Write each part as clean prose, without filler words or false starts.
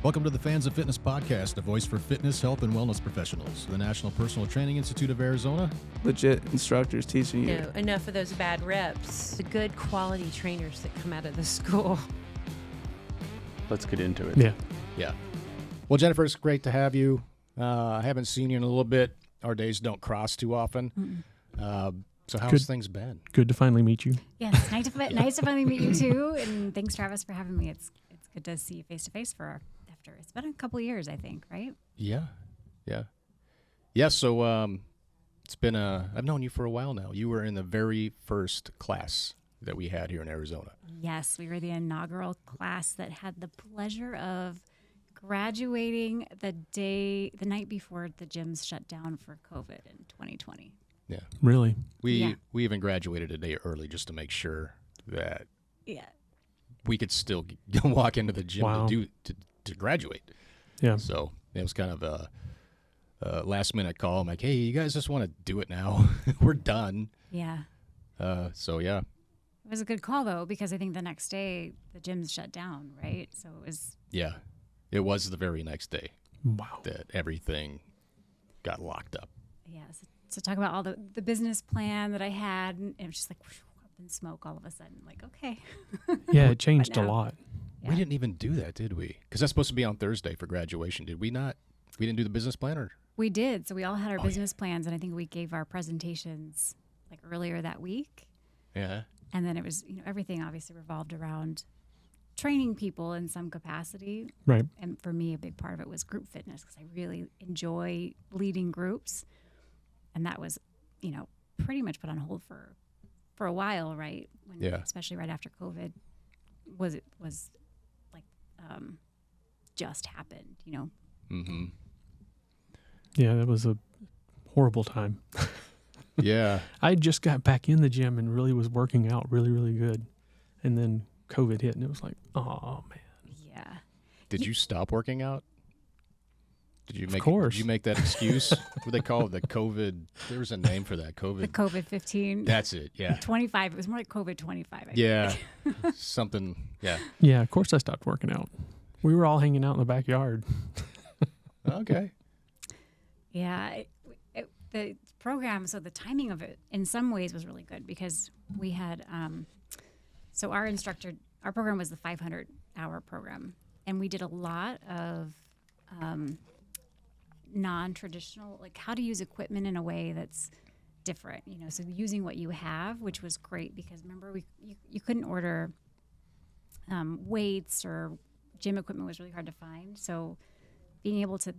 Welcome to the Fans of Fitness podcast, a voice for fitness, health, and wellness professionals. The National Personal Training Institute of Arizona. Legit instructors teaching you. No, enough of those bad reps. The good quality trainers that come out of the school. Let's get into it. Yeah. Well, Jennifer, it's great to have you. I haven't seen you in a little bit. Our days don't cross too often. So how's things been? Good to finally meet you. Yes, nice to finally meet you too. And thanks, Travis, for having me. It's good to see you face to face after it's been a couple of years, I think, right? Yeah. So it's been I've known you for a while now. You were in the very first class that we had here in Arizona. Yes, we were the inaugural class that had the pleasure of graduating the night before the gyms shut down for COVID in 2020. Yeah. Really? We even graduated a day early just to make sure that we could still walk into the gym to graduate. Yeah. So it was kind of a last minute call. I'm like, hey, you guys just want to do it now? We're done. Yeah. So yeah. It was a good call though, because I think the next day the gyms shut down, right? So it was. Yeah. It was the very next day. Wow. That everything got locked up. Yeah. So talk about all the business plan that I had, and it was just like up in smoke all of a sudden. Like, okay. Yeah, it changed a lot. Yeah. We didn't even do that, did we? Because that's supposed to be on Thursday for graduation. Did we not? We didn't do the business plan, or? We did. So we all had our business plans, and I think we gave our presentations like earlier that week. Yeah. And then it was, everything obviously revolved around training people in some capacity. Right. And for me, a big part of it was group fitness, because I really enjoy leading groups. And that was, pretty much put on hold for a while, right? Especially right after COVID was like just happened, Mm-hmm. Yeah, that was a horrible time. Yeah. I just got back in the gym and really was working out really, really good. And then COVID hit, and it was like, oh, man. Yeah. Did you stop working out? Did you make that excuse? What do they call it? The COVID. There was a name for that. COVID. The COVID-15. That's it. Yeah. 25. It was more like COVID-25. I yeah. Something. Yeah. Yeah, of course I stopped working out. We were all hanging out in the backyard. Okay. Yeah. The program, so the timing of it in some ways was really good, because we had, so our program was the 500-hour program, and we did a lot of non-traditional, like how to use equipment in a way that's different, so using what you have, which was great, because remember you couldn't order weights, or gym equipment was really hard to find. So being able to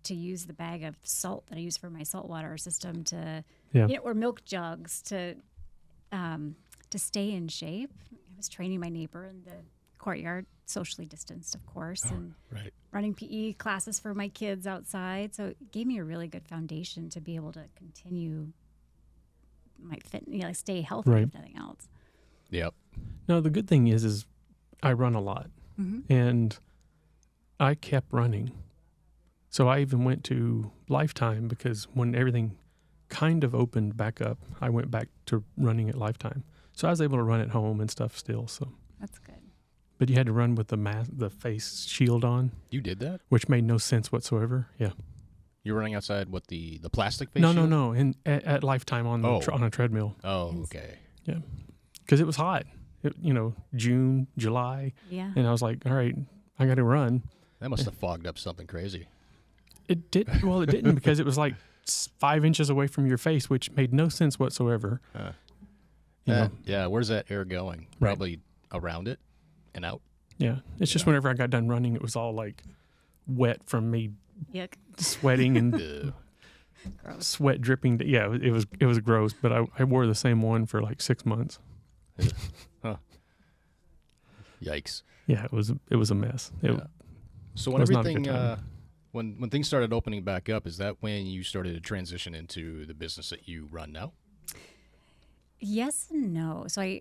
use the bag of salt that I use for my saltwater system or milk jugs to stay in shape. I was training my neighbor in the courtyard, socially distanced, of course, and running PE classes for my kids outside. So it gave me a really good foundation to be able to continue my stay healthy, if nothing else. Yep. No, the good thing is I run a lot, and I kept running. So I even went to Lifetime, because when everything kind of opened back up, I went back to running at Lifetime. So I was able to run at home and stuff still. So that's good. But you had to run with the face shield on. You did that? Which made no sense whatsoever. Yeah. You're running outside with the plastic face shield? No. At Lifetime on a treadmill. Oh, okay. Yeah. Because it was hot. June, July. Yeah. And I was like, all right, I got to run. That must have fogged up something crazy. It did. Well, it didn't, because it was like 5 inches away from your face, which made no sense whatsoever. Yeah. Where's that air going? Probably around it and out. Yeah. It's just whenever I got done running, it was all like wet from me sweating and sweat dripping. Yeah, it was gross, but I wore the same one for like 6 months. Huh. Yikes. Yeah, it was a mess. So when everything when things started opening back up, is that when you started to transition into the business that you run now? Yes and no. So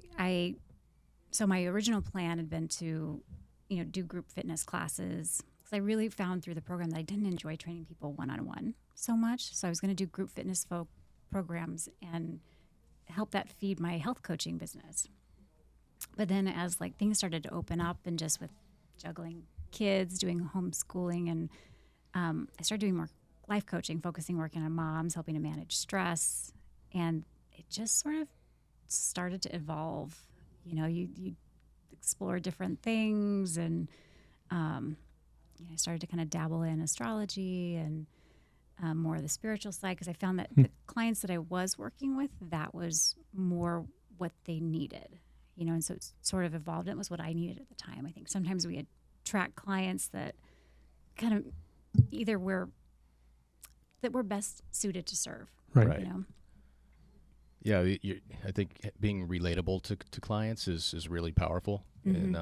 my original plan had been to, do group fitness classes, because I really found through the program that I didn't enjoy training people one-on-one so much. So I was going to do group fitness programs and help that feed my health coaching business. But then as things started to open up, and just with juggling kids, doing homeschooling, and I started doing more life coaching, working on moms, helping to manage stress, and it just sort of started to evolve. You know, you explore different things, and I started to kind of dabble in astrology and more of the spiritual side, because I found that the clients that I was working with, that was more what they needed, you know, and so it sort of evolved. It was what I needed at the time. I think sometimes we attract clients that kind of either were best suited to serve, right? You know? Yeah, I think being relatable to clients is really powerful, and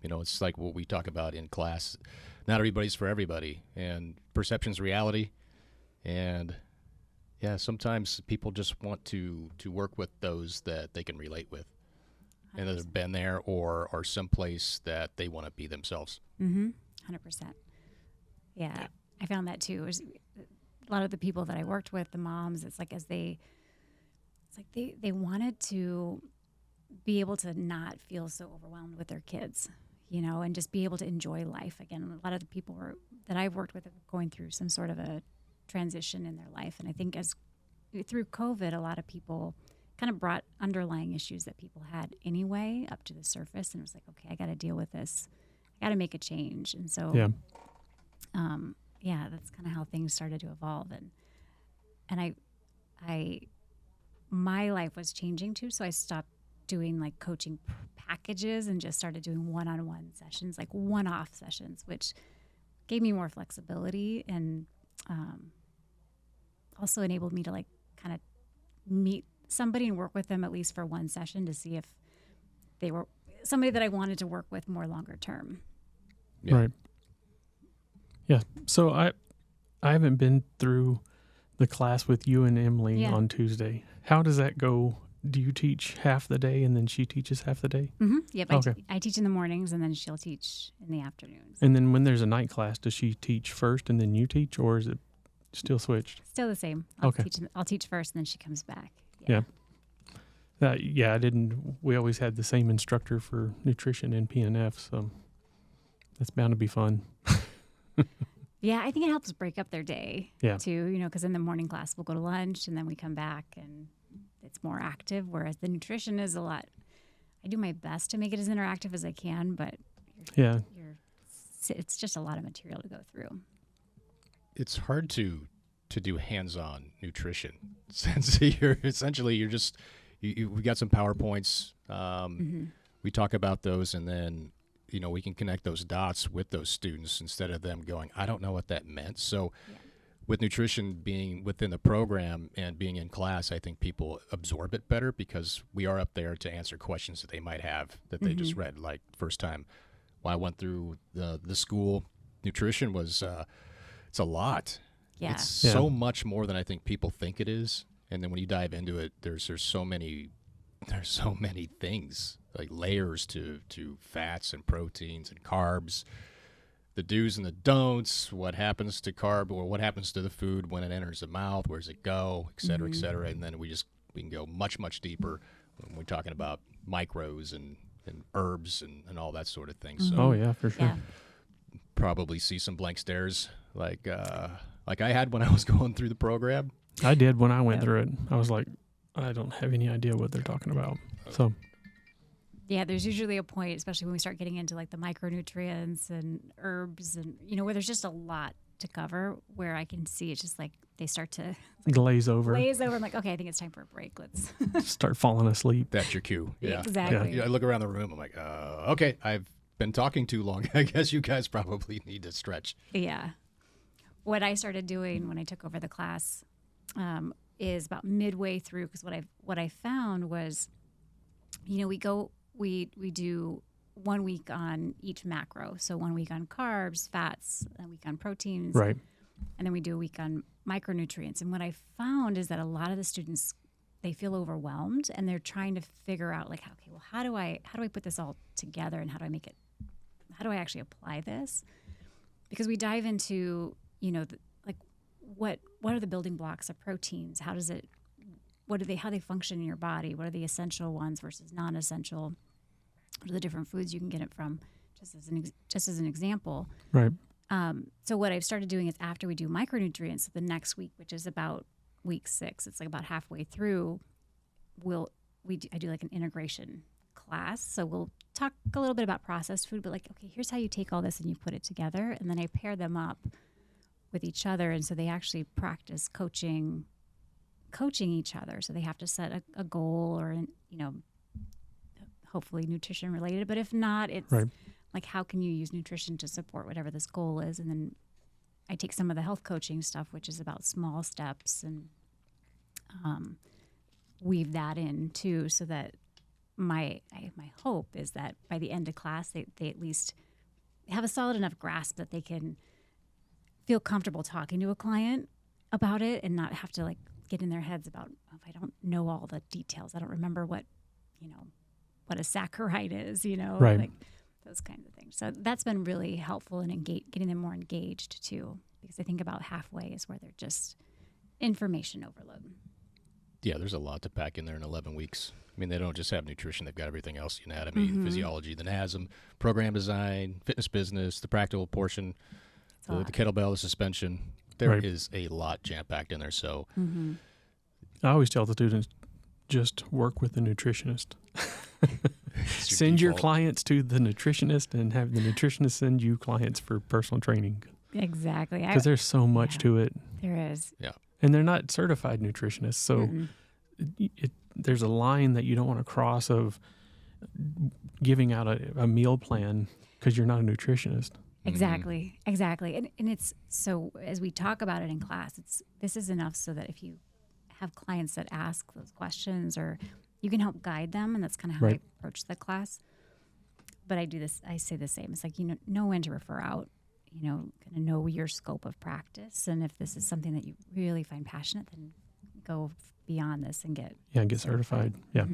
you know, it's like what we talk about in class. Not everybody's for everybody, and perception's reality. And yeah, sometimes people just want to work with those that they can relate with, 100%. And that have been there or are someplace that they want to be themselves. 100%. Yeah, I found that too. It was a lot of the people that I worked with, the moms, it's like they wanted to be able to not feel so overwhelmed with their kids, you know, and just be able to enjoy life again. A lot of the people that I've worked with are going through some sort of a transition in their life. And I think through COVID, a lot of people kind of brought underlying issues that people had anyway up to the surface. And it was like, okay, I got to deal with this. I got to make a change. And so, that's kind of how things started to evolve. And my life was changing too. So I stopped doing like coaching packages and just started doing one-on-one sessions, like one-off sessions, which gave me more flexibility and also enabled me to like kind of meet somebody and work with them at least for one session to see if they were somebody that I wanted to work with more longer term. Yeah. Right. Yeah. So I haven't been through the class with you and Emily on Tuesday. How does that go? Do you teach half the day and then she teaches half the day? Mm-hmm. Yep. Okay. I teach in the mornings and then she'll teach in the afternoons. And then when there's a night class, does she teach first and then you teach, or is it still switched? Still the same. I'll teach first and then she comes back. Yeah. I didn't. We always had the same instructor for nutrition and PNF, so that's bound to be fun. Yeah, I think it helps break up their day too, you know, because in the morning class we'll go to lunch and then we come back and it's more active, whereas the nutrition is I do my best to make it as interactive as I can, but it's just a lot of material to go through. It's hard to do hands-on nutrition since we got some PowerPoints. We talk about those, and then you know we can connect those dots with those students instead of them going, I don't know what that meant. So with nutrition being within the program and being in class, I think people absorb it better because we are up there to answer questions that they might have that they just read. Like first time when I went through the school, nutrition was it's a lot. Yeah. It's so much more than I think people think it is. And then when you dive into it, there's so many things, like layers to fats and proteins and carbs, the do's and the don'ts, what happens to carb or what happens to the food when it enters the mouth, where does it go, et cetera, et cetera. And then we can go much, much deeper when we're talking about micros and herbs and all that sort of thing. So oh yeah, for sure. Yeah. Probably see some blank stares like I had when I was going through the program. I did when I went through it. I was like, I don't have any idea what they're talking about. So yeah, there's usually a point, especially when we start getting into like the micronutrients and herbs and, you know, where there's just a lot to cover, where I can see it's just like they start to glaze over. I'm like, okay, I think it's time for a break. Let's start falling asleep. That's your cue. Yeah, exactly. Yeah. I look around the room. I'm like, okay, I've been talking too long. I guess you guys probably need to stretch. Yeah. What I started doing when I took over the class is about midway through, because what I found was, you know, we do 1 week on each macro. So 1 week on carbs, fats, a week on proteins. Right. And then we do a week on micronutrients. And what I found is that a lot of the students, they feel overwhelmed and they're trying to figure out like, okay, well, how do I put this all together and how do I actually apply this? Because we dive into, you know, what are the building blocks of proteins? How they function in your body? What are the essential ones versus non-essential? What are the different foods you can get it from? just as an example. Right. So what I've started doing is after we do micronutrients, the next week, which is about week 6, it's like about halfway through, I do like an integration class. So we'll talk a little bit about processed food, but like, okay, here's how you take all this and you put it together. And then I pair them up with each other. And so they actually practice coaching each other. So they have to set a goal or, hopefully nutrition related. But if not, it's like, how can you use nutrition to support whatever this goal is? And then I take some of the health coaching stuff, which is about small steps, and weave that in too, so that my hope is that by the end of class, they at least have a solid enough grasp that they can feel comfortable talking to a client about it and not have to like get in their heads about, oh, if I don't know all the details, I don't remember what a saccharide is, like those kinds of things. So that's been really helpful in getting them more engaged too, because I think about halfway is where they're just information overload. Yeah, there's a lot to pack in there in 11 weeks. I mean, they don't just have nutrition. They've got everything else, anatomy, physiology, the NASM, program design, fitness business, the practical portion, the kettlebell, the suspension. There is a lot jam-packed in there. So I always tell the students, just work with the nutritionist. Send your clients to the nutritionist and have the nutritionist send you clients for personal training. Exactly. Because there's so much to it. There is. Yeah. And they're not certified nutritionists. So there's a line that you don't want to cross of giving out a meal plan because you're not a nutritionist. Exactly. Exactly. And it's so as we talk about it in class, this is enough so that if you have clients that ask those questions, or you can help guide them, and that's kind of how I approach the class. But I say the same. It's like, know when to refer out, kind of know your scope of practice. And if this is something that you really find passionate, then go beyond this and get certified. Yeah.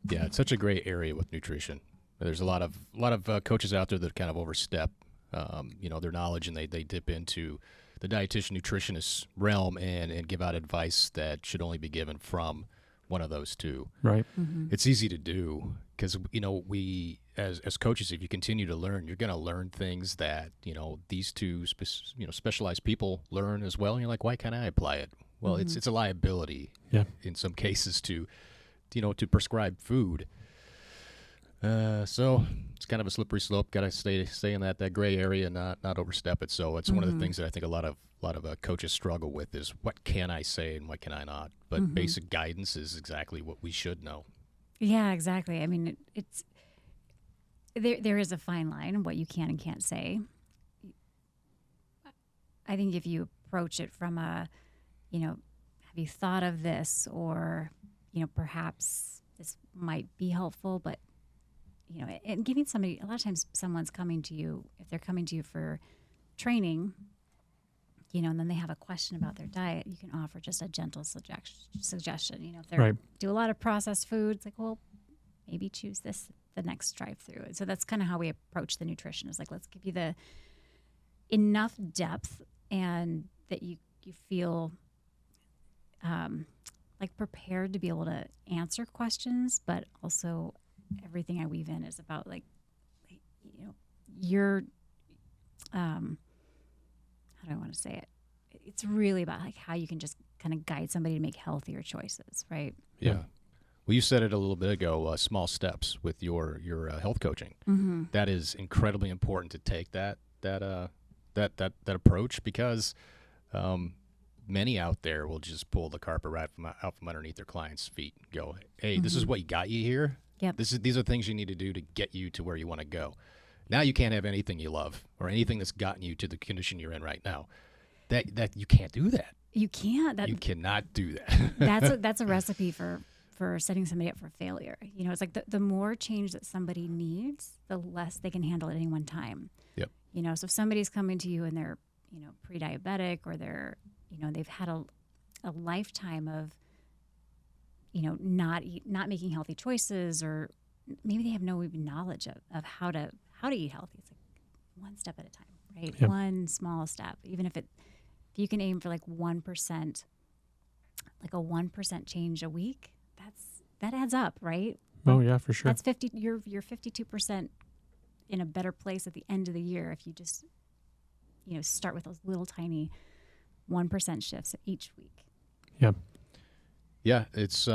Yeah, it's such a great area with nutrition. There's a lot of coaches out there that kind of overstep, their knowledge, and they dip into the dietitian nutritionist realm and give out advice that should only be given from one of those two. Right. It's easy to do because, we as coaches, if you continue to learn, you're going to learn things that, these two, specialized people learn as well. And you're like, why can't I apply it? Well, it's a liability in some cases to prescribe food. So it's kind of a slippery slope. Got to stay in that gray area and not overstep it. So it's one of the things that I think a lot of coaches struggle with is, what can I say and what can I not? But basic guidance is exactly what we should know. Yeah, exactly. I mean, it's there is a fine line in what you can and can't say. I think if you approach it from have you thought of this, or perhaps this might be helpful, but and giving somebody, a lot of times someone's coming to you, if they're coming to you for training, and then they have a question about their diet, you can offer just a gentle suggestion. If they do a lot of processed foods, like, well, maybe choose this the next drive-through. So that's kind of how we approach the nutrition, is like, let's give you the enough depth and that you feel like prepared to be able to answer questions, but also everything I weave in is about your how do I want to say it? It's really about like how you can just kind of guide somebody to make healthier choices, right? Yeah. Well, you said it a little bit ago, small steps with your health coaching. That is incredibly important to take that approach, because many out there will just pull the carpet right out from underneath their clients' feet and go, hey, this is what got you here. Yep. These are things you need to do to get you to where you want to go. Now you can't have anything you love or anything that's gotten you to the condition you're in right now. That you can't do that. You can't. You cannot do that. That's a recipe for setting somebody up for failure. It's like the more change that somebody needs, the less they can handle at any one time. Yep. So if somebody's coming to you and they're pre-diabetic, or they're they've had a lifetime of not making healthy choices, or maybe they have no even knowledge of how to eat healthy. It's like one step at a time, right? Yep. One small step. Even if you can aim for like 1%, like a 1% change a week, that adds up, right? Oh yeah, for sure. That's 50. You're 52% in a better place at the end of the year if you just, start with those little tiny 1% shifts each week. Yeah. Yeah, it's it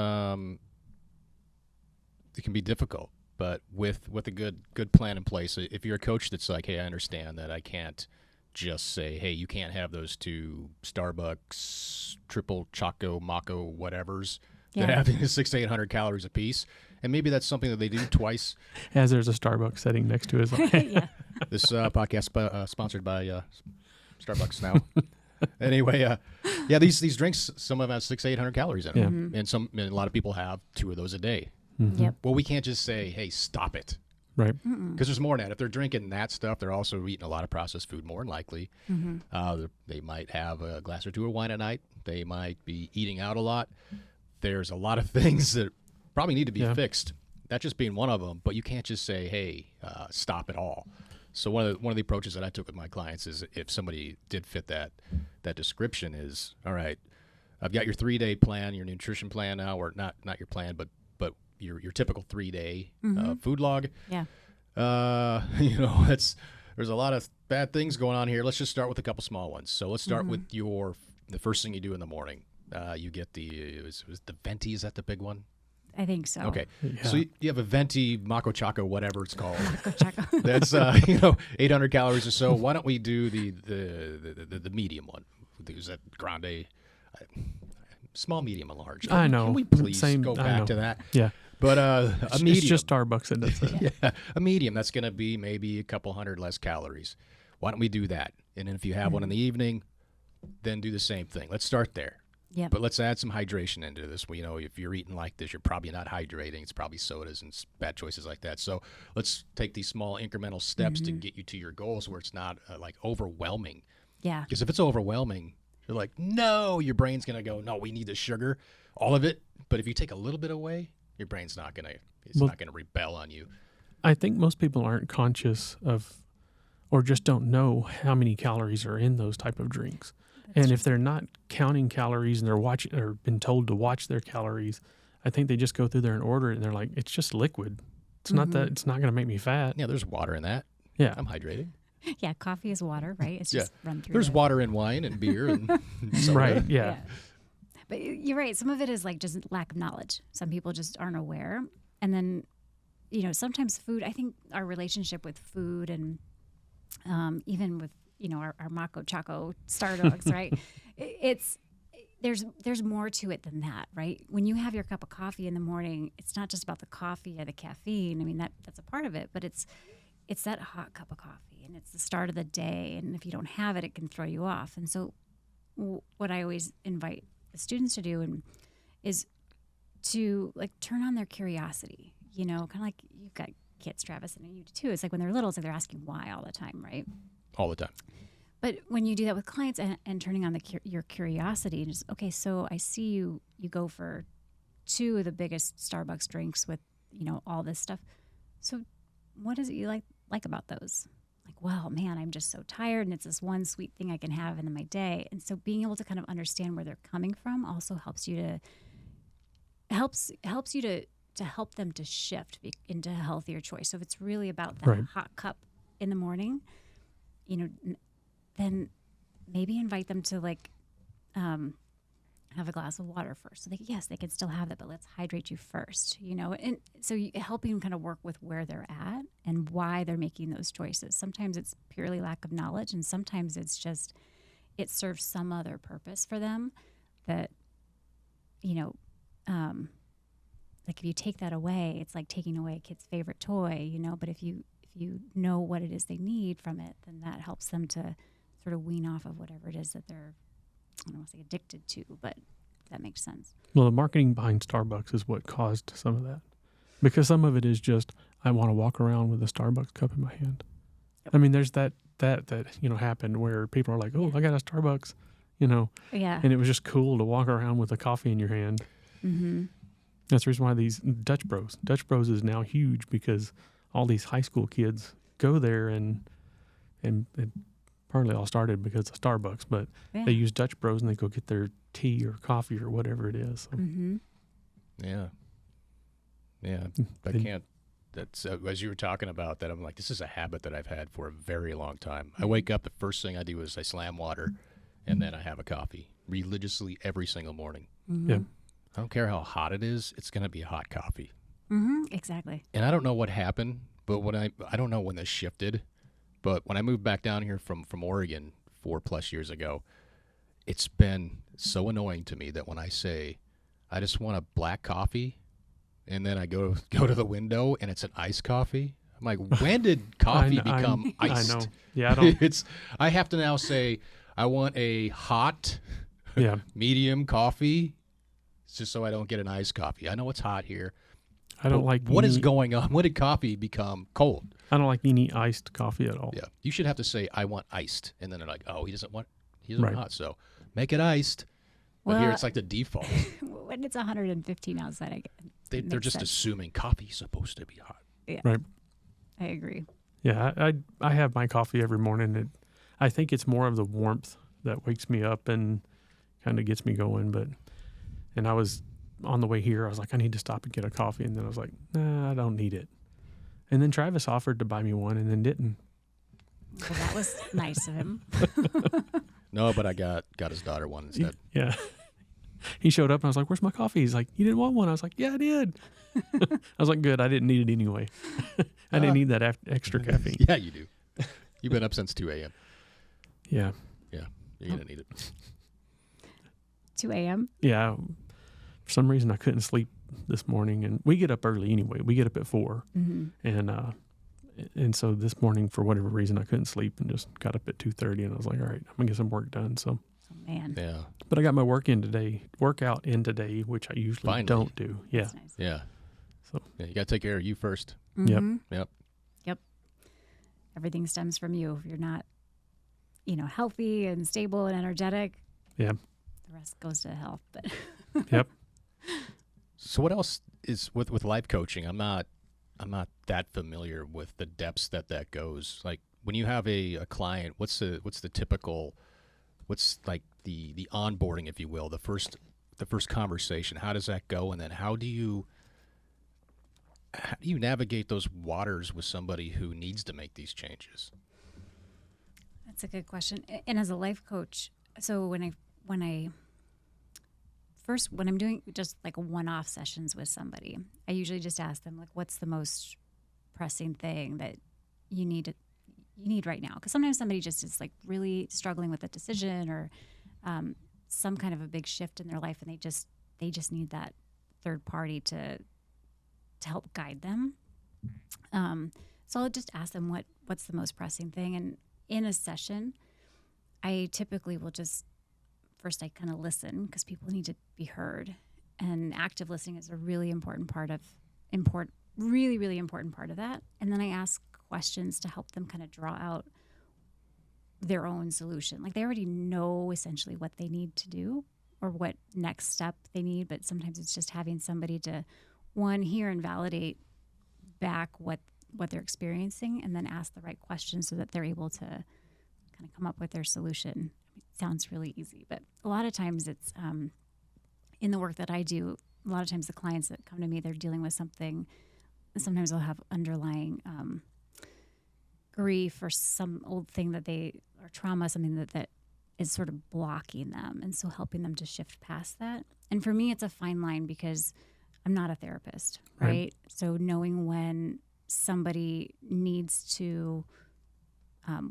can be difficult, but with a good plan in place, if you're a coach that's like, hey, I understand that I can't just say, hey, you can't have those 2 Starbucks triple choco maco whatevers that have 600 to 800 calories a piece, and maybe that's something that they do twice. As there's a Starbucks sitting next to his Yeah. This podcast sponsored by Starbucks now. Anyway, these drinks, some of them have 600 to 800 calories in them, and a lot of people have 2 of those a day. Mm-hmm. Yep. Well, we can't just say, hey, stop it. Right. Because there's more than that. If they're drinking that stuff, they're also eating a lot of processed food, more than likely. They might have a glass or 2 of wine at night. They might be eating out a lot. There's a lot of things that probably need to be fixed. That just being one of them. But you can't just say, hey, stop it all. So one of the approaches that I took with my clients is, if somebody did fit that description, is, all right, I've got your 3-day plan, your nutrition plan now, or not your plan, but your typical 3-day food log. Yeah. There's a lot of bad things going on here. Let's just start with a couple small ones. So let's start with the first thing you do in the morning. You get was the venti. Is that the big one? I think so. Okay. Yeah. So you have a venti, Maco Choco, whatever it's called. Maco Choco. That's 800 calories or so. Why don't we do the medium one? Is that grande? Small, medium, and large. I know. Can we please go back to that? Yeah. But a medium. It's just Starbucks that does that. Yeah. A medium, that's going to be maybe a couple hundred less calories. Why don't we do that? And then if you have one in the evening, then do the same thing. Let's start there. Yeah. But let's add some hydration into this. If you're eating like this, you're probably not hydrating. It's probably sodas and bad choices like that. So let's take these small incremental steps to get you to your goals where it's not like overwhelming. Yeah. Because if it's overwhelming, you're like, no, your brain's going to go, no, we need the sugar, all of it. But if you take a little bit away, your brain's not going to rebel on you. I think most people aren't conscious of, or just don't know how many calories are in those type of drinks. And if they're not counting calories and they're watching or been told to watch their calories, I think they just go through there and order it and they're like, it's just liquid. It's not that, it's not going to make me fat. Yeah, there's water in that. Yeah. I'm hydrating. Yeah, coffee is water, right? It's just run through. There's water in wine and beer and soda. Right, yeah. But you're right. Some of it is like just lack of knowledge. Some people just aren't aware. And then, sometimes food, I think our relationship with food and even with, our Maco Choco Star Dogs, right? There's more to it than that, right? When you have your cup of coffee in the morning, it's not just about the coffee or the caffeine. I mean, that's a part of it, but it's that hot cup of coffee and it's the start of the day. And if you don't have it, it can throw you off. And so what I always invite the students to do is to like turn on their curiosity, kind of like you've got kids, Travis, and you too. It's like when they're little, it's like they're asking why all the time, right? All the time. But when you do that with clients and turning on your curiosity, just, okay, so I see you go for 2 of the biggest Starbucks drinks with, all this stuff. So what is it you like about those? Like, well, man, I'm just so tired and it's this one sweet thing I can have in my day. And so being able to kind of understand where they're coming from also helps you to help them to shift into a healthier choice. So if it's really about that hot cup in the morning, then maybe invite them to have a glass of water first. So they can still have that, but let's hydrate you first, And so helping kind of work with where they're at and why they're making those choices. Sometimes it's purely lack of knowledge, and sometimes it's just it serves some other purpose for them that, like if you take that away, it's like taking away a kid's favorite toy, But if you know what it is they need from it, then that helps them to sort of wean off of whatever it is that they're, I don't want to say addicted to, but that makes sense. Well, the marketing behind Starbucks is what caused some of that. Because some of it is just, I want to walk around with a Starbucks cup in my hand. Yep. I mean, there's that happened where people are like, oh, I got a Starbucks, Yeah. And it was just cool to walk around with a coffee in your hand. Mm-hmm. That's the reason why these Dutch Bros is now huge, because all these high school kids go there and it partly all started because of Starbucks, but they use Dutch Bros and they go get their tea or coffee or whatever it is. So. Mm-hmm. Yeah. I That's as you were talking about that, I'm like, this is a habit that I've had for a very long time. I wake up, the first thing I do is I slam water, and then I have a coffee religiously every single morning. Yeah. I don't care how hot it is, it's going to be a hot coffee. Exactly. And I don't know what happened, but when I don't know when this shifted, but when I moved back down here from Oregon 4+ years ago, it's been so annoying to me that when I say I just want a black coffee, and then I go to the window and it's an iced coffee, I'm like, when did coffee become iced? I know. Yeah, I don't. I have to now say I want a hot, medium coffee, just so I don't get an iced coffee. I know it's hot here. I don't like. What is going on? When did coffee become cold? I don't like any iced coffee at all. Yeah, you should have to say I want iced, and then they're like, oh, he doesn't want hot, so make it iced. But here it's like the default. When it's 115 outside, they're just assuming coffee's supposed to be hot. Yeah, right. I agree. Yeah, I have my coffee every morning. I think it's more of the warmth that wakes me up and kind of gets me going. And I was on the way here, I was like, I need to stop and get a coffee. And then I was like, nah, I don't need it. And then Travis offered to buy me one and then didn't. Well, that was nice of him. No, but I got his daughter one instead. Yeah. He showed up and I was like, where's my coffee? He's like, you didn't want one? I was like, yeah, I did. I was like, good. I didn't need it anyway. I didn't need that extra caffeine. Yeah, you do. You've been up since 2 a.m. Yeah. Yeah, you're going to need it. 2 a.m.? Yeah. For some reason, I couldn't sleep this morning. And we get up early anyway. We get up at 4. Mm-hmm. And so this morning, for whatever reason, I couldn't sleep and just got up at 2:30. And I was like, all right, I'm going to get some work done. So. Oh, man. Yeah. But I got my workout in today, which I usually don't do. Yeah. That's nice. Yeah. So you got to take care of you first. Mm-hmm. Yep. Everything stems from you. If you're not, healthy and stable and energetic, the rest goes to health. But yep. So what else is with life coaching? I'm not that familiar with the depths that goes. Like when you have a client, what's the typical, what's like the onboarding, if you will, the first conversation? How does that go, and then how do you navigate those waters with somebody who needs to make these changes? That's a good question. And as a life coach, so when I'm doing just like one-off sessions with somebody, I usually just ask them, like, what's the most pressing thing that you need right now? Because sometimes somebody just is like really struggling with a decision or some kind of a big shift in their life, and they just need that third party to help guide them. So I'll just ask them what's the most pressing thing. And in a session, I typically will just first I kind of listen, because people need to be heard, and active listening is a really important part of really important part of that. And then I ask questions to help them kind of draw out their own solution. Like they already know essentially what they need to do or what next step they need, but sometimes it's just having somebody to hear and validate back what they're experiencing, and then ask the right questions so that they're able to kind of come up with their solution. It sounds really easy, but a lot of times it's in the work that I do, a lot of times the clients that come to me, they're dealing with something. Sometimes they'll have underlying grief or some old thing or trauma, something that is sort of blocking them. And so helping them to shift past that. And for me, it's a fine line because I'm not a therapist, right? So knowing when somebody needs to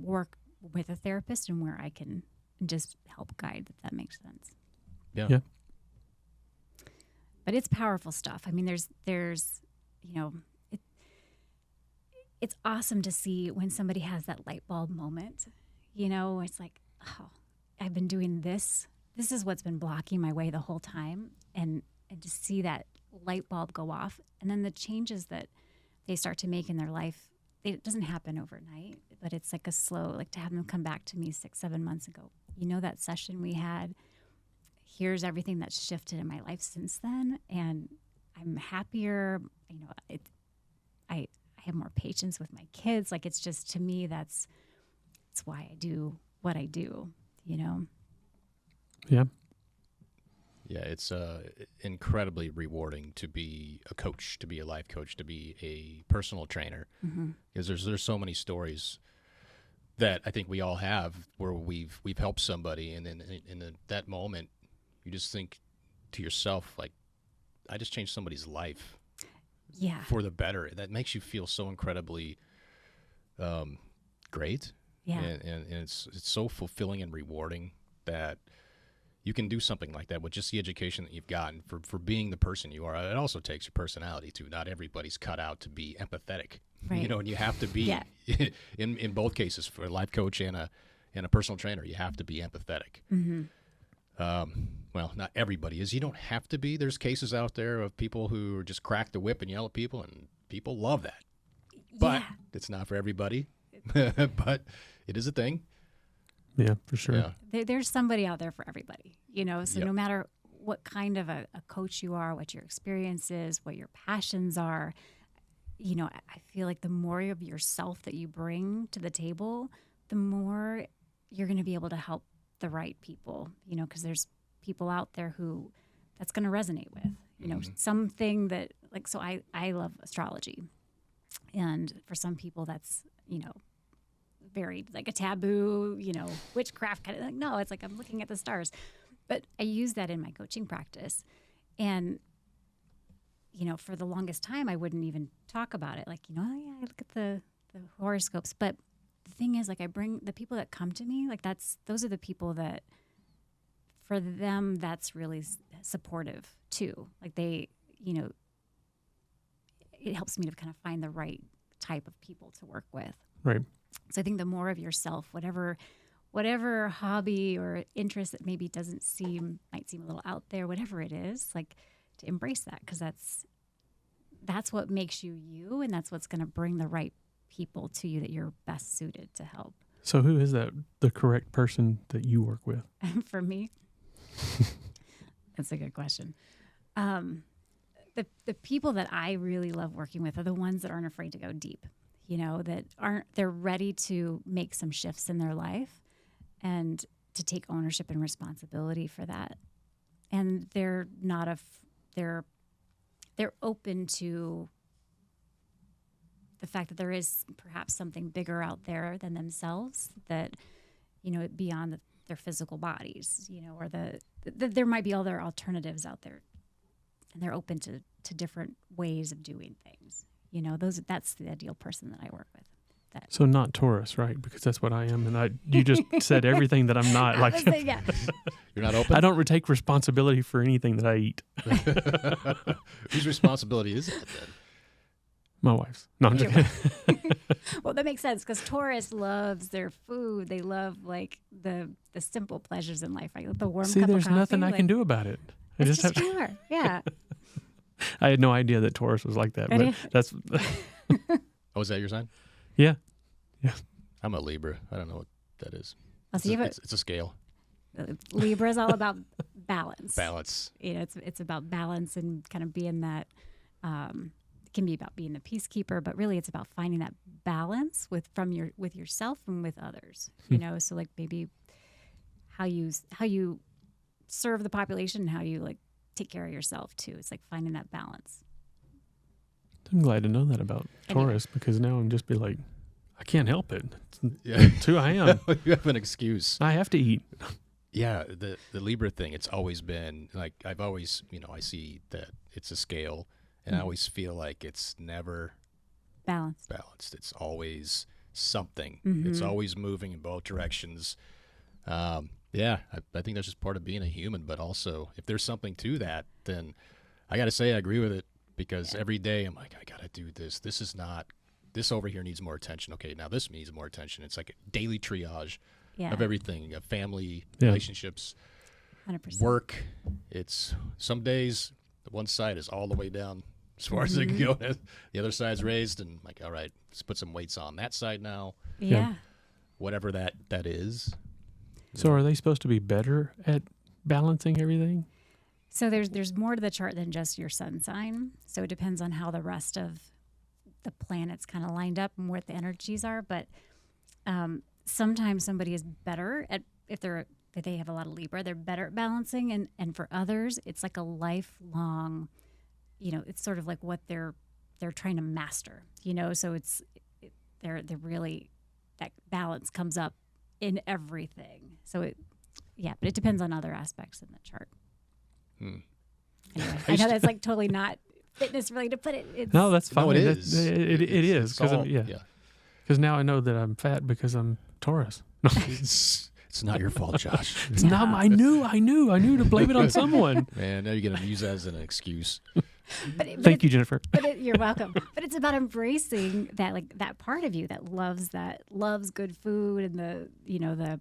work with a therapist and where I can just help guide, if that makes sense. Yeah. But it's powerful stuff. I mean, there's it's awesome to see when somebody has that light bulb moment. It's like, oh, I've been doing this. This is what's been blocking my way the whole time. And to see that light bulb go off, and then the changes that they start to make in their life, it doesn't happen overnight, but it's like a slow, like to have them come back to me 6-7 months ago. that session we had, here's everything that's shifted in my life since then, and I'm happier. I have more patience with my kids. Like, it's just, to me, it's why I do what I do, Yeah. Yeah, it's incredibly rewarding to be a coach, to be a life coach, to be a personal trainer, because there's so many stories that I think we all have where we've helped somebody, and then in that moment, you just think to yourself, like, I just changed somebody's life, for the better. That makes you feel so incredibly great, and it's so fulfilling and rewarding that you can do something like that with just the education that you've gotten for being the person you are. It also takes your personality too. Not everybody's cut out to be empathetic, right. And you have to be in both cases, for a life coach and a personal trainer, you have to be empathetic. Well, not everybody is. You don't have to be. There's cases out there of people who just crack the whip and yell at people, and people love that. But it's not for everybody. But it is a thing. Yeah, for sure. Yeah. There's somebody out there for everybody, so no matter what kind of a coach you are, what your experience is, what your passions are, I feel like the more of yourself that you bring to the table, the more you're going to be able to help the right people, because there's people out there who that's going to resonate with, something that, like, so I love astrology. And for some people that's, very like a taboo, witchcraft kind of like, no, it's like I'm looking at the stars. But I use that in my coaching practice. And, for the longest time, I wouldn't even talk about it. Like, I look at the horoscopes. But the thing is, like, I bring the people that come to me, like, those are the people that, for them, that's really supportive too. Like, they, it helps me to kind of find the right type of people to work with. Right. So I think the more of yourself, whatever hobby or interest that maybe might seem a little out there, whatever it is, like, to embrace that, because that's what makes you you, and that's what's going to bring the right people to you that you're best suited to help. So who is the correct person that you work with? For me? That's a good question. The people that I really love working with are the ones that aren't afraid to go deep, they're ready to make some shifts in their life and to take ownership and responsibility for that. And they're open to the fact that there is perhaps something bigger out there than themselves, that, beyond their physical bodies, or there might be other alternatives out there, and they're open to different ways of doing things. That's the ideal person that I work with. So not Taurus, right? Because that's what I am, and you just said everything that I'm not. Like, yeah. You're not open? I don't take responsibility for anything that I eat. Whose responsibility is that then? My wife's. No, I'm just kidding. Well, that makes sense, because Taurus loves their food. They love, like, the simple pleasures in life, right? The warm cup of coffee. See, there's nothing I can do about it. I just have to. Yeah. I had no idea that Taurus was like that, but that's. Oh, is that your sign? Yeah. I'm a Libra. I don't know what that is. It's a scale. Libra is all about balance. Balance. It's about balance and kind of being that. It can be about being the peacekeeper, but really it's about finding that balance with yourself and with others. So, like, maybe how you serve the population and how you, like, take care of yourself too. It's like finding that balance. I'm glad to know that about Taurus, because now I'm just be like, I can't help it. It's who I am. You have an excuse. I have to eat. Yeah, the Libra thing, it's always been, like, I've always, I see that it's a scale, and I always feel like it's never balanced. It's always something. It's always moving in both directions. Yeah, I think that's just part of being a human, but also if there's something to that, then I got to say I agree with it, because every day I'm like, I got to do this. This over here needs more attention. Okay, now this needs more attention. It's like a daily triage of everything, family, relationships, 100%. Work. It's some days one side is all the way down as far as it can go. The other side's raised, and like, all right, let's put some weights on that side now. Yeah. Whatever that is. So are they supposed to be better at balancing everything? So there's more to the chart than just your sun sign. So it depends on how the rest of the planets kind of lined up and where the energies are. But sometimes somebody is better at, if they're they have a lot of Libra. They're better at balancing, and for others, it's like a lifelong, it's sort of like what they're trying to master, So they're really, that balance comes up in everything. So but it depends on other aspects in the chart. Anyway, I know that's like totally not fitness related, but it's no, that's fine. No, it is. It is because now I know that I'm fat because I'm Taurus. No. It's not your fault, Josh. It's not. I knew to blame it on someone. Man, now you're gonna use that as an excuse. Thank you, Jennifer. You're welcome. But it's about embracing that, like that part of you that loves good food and the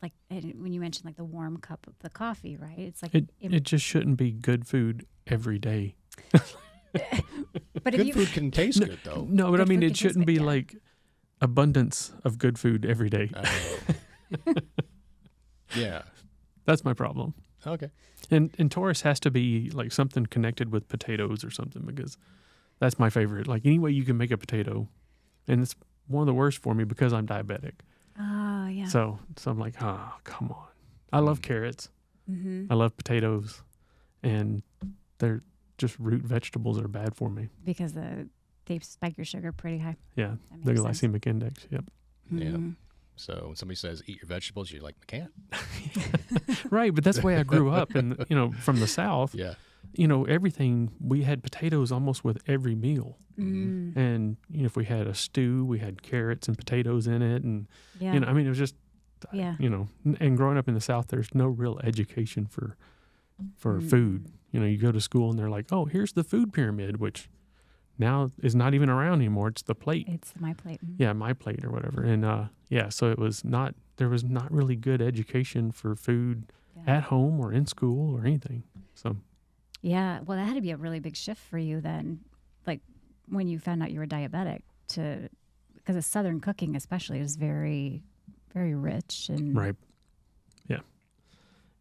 like when you mentioned like the warm cup of the coffee, right? It's like it just shouldn't be good food every day. But good food can taste good though. No, but I mean it shouldn't be like abundance of good food every day. Yeah. That's my problem. Okay. And Taurus has to be like something connected with potatoes or something, because that's my favorite. Like any way you can make a potato, and it's one of the worst for me because I'm diabetic. Oh, yeah. So I'm like, oh, come on. I love carrots. Mm-hmm. I love potatoes, and they're just root vegetables are bad for me. Because they spike your sugar pretty high. Yeah, the glycemic index, yep. Mm-hmm. Yeah. So when somebody says eat your vegetables, you're like, I can't. Right, but that's the way I grew up, and from the South. Yeah. Everything, we had potatoes almost with every meal. Mm. And if we had a stew, we had carrots and potatoes in it, and it was just and growing up in the South, there's no real education for food. You go to school and they're like, oh, here's the food pyramid, which now is not even around anymore. It's the plate. It's my plate. Mm-hmm. Yeah, my plate or whatever. And so there was not really good education for food at home or in school or anything. So yeah, well, that had to be a really big shift for you then, like when you found out you were diabetic, because the Southern cooking especially is very, very rich and right.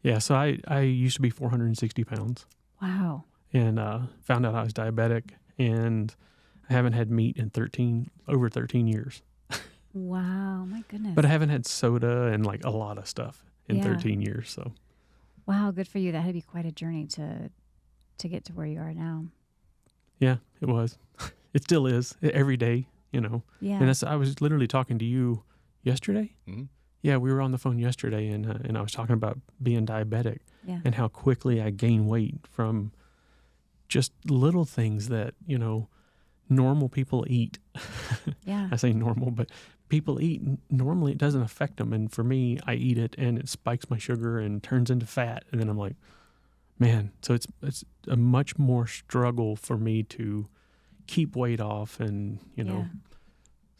Yeah. So I used to be 460 pounds. Wow. And found out I was diabetic, and I haven't had meat in over 13 years. Wow, my goodness. But I haven't had soda and like a lot of stuff in 13 years. So wow, good for you. That had to be quite a journey to get to where you are now. Yeah, it was. It still is every day, Yeah. And I was literally talking to you yesterday. Mm-hmm. Yeah, we were on the phone yesterday, and I was talking about being diabetic and how quickly I gain weight from just little things that, normal people eat. Yeah. I say normal, but people eat. Normally it doesn't affect them. And for me, I eat it and it spikes my sugar and turns into fat. And then I'm like, man, so it's a much more struggle for me to keep weight off and,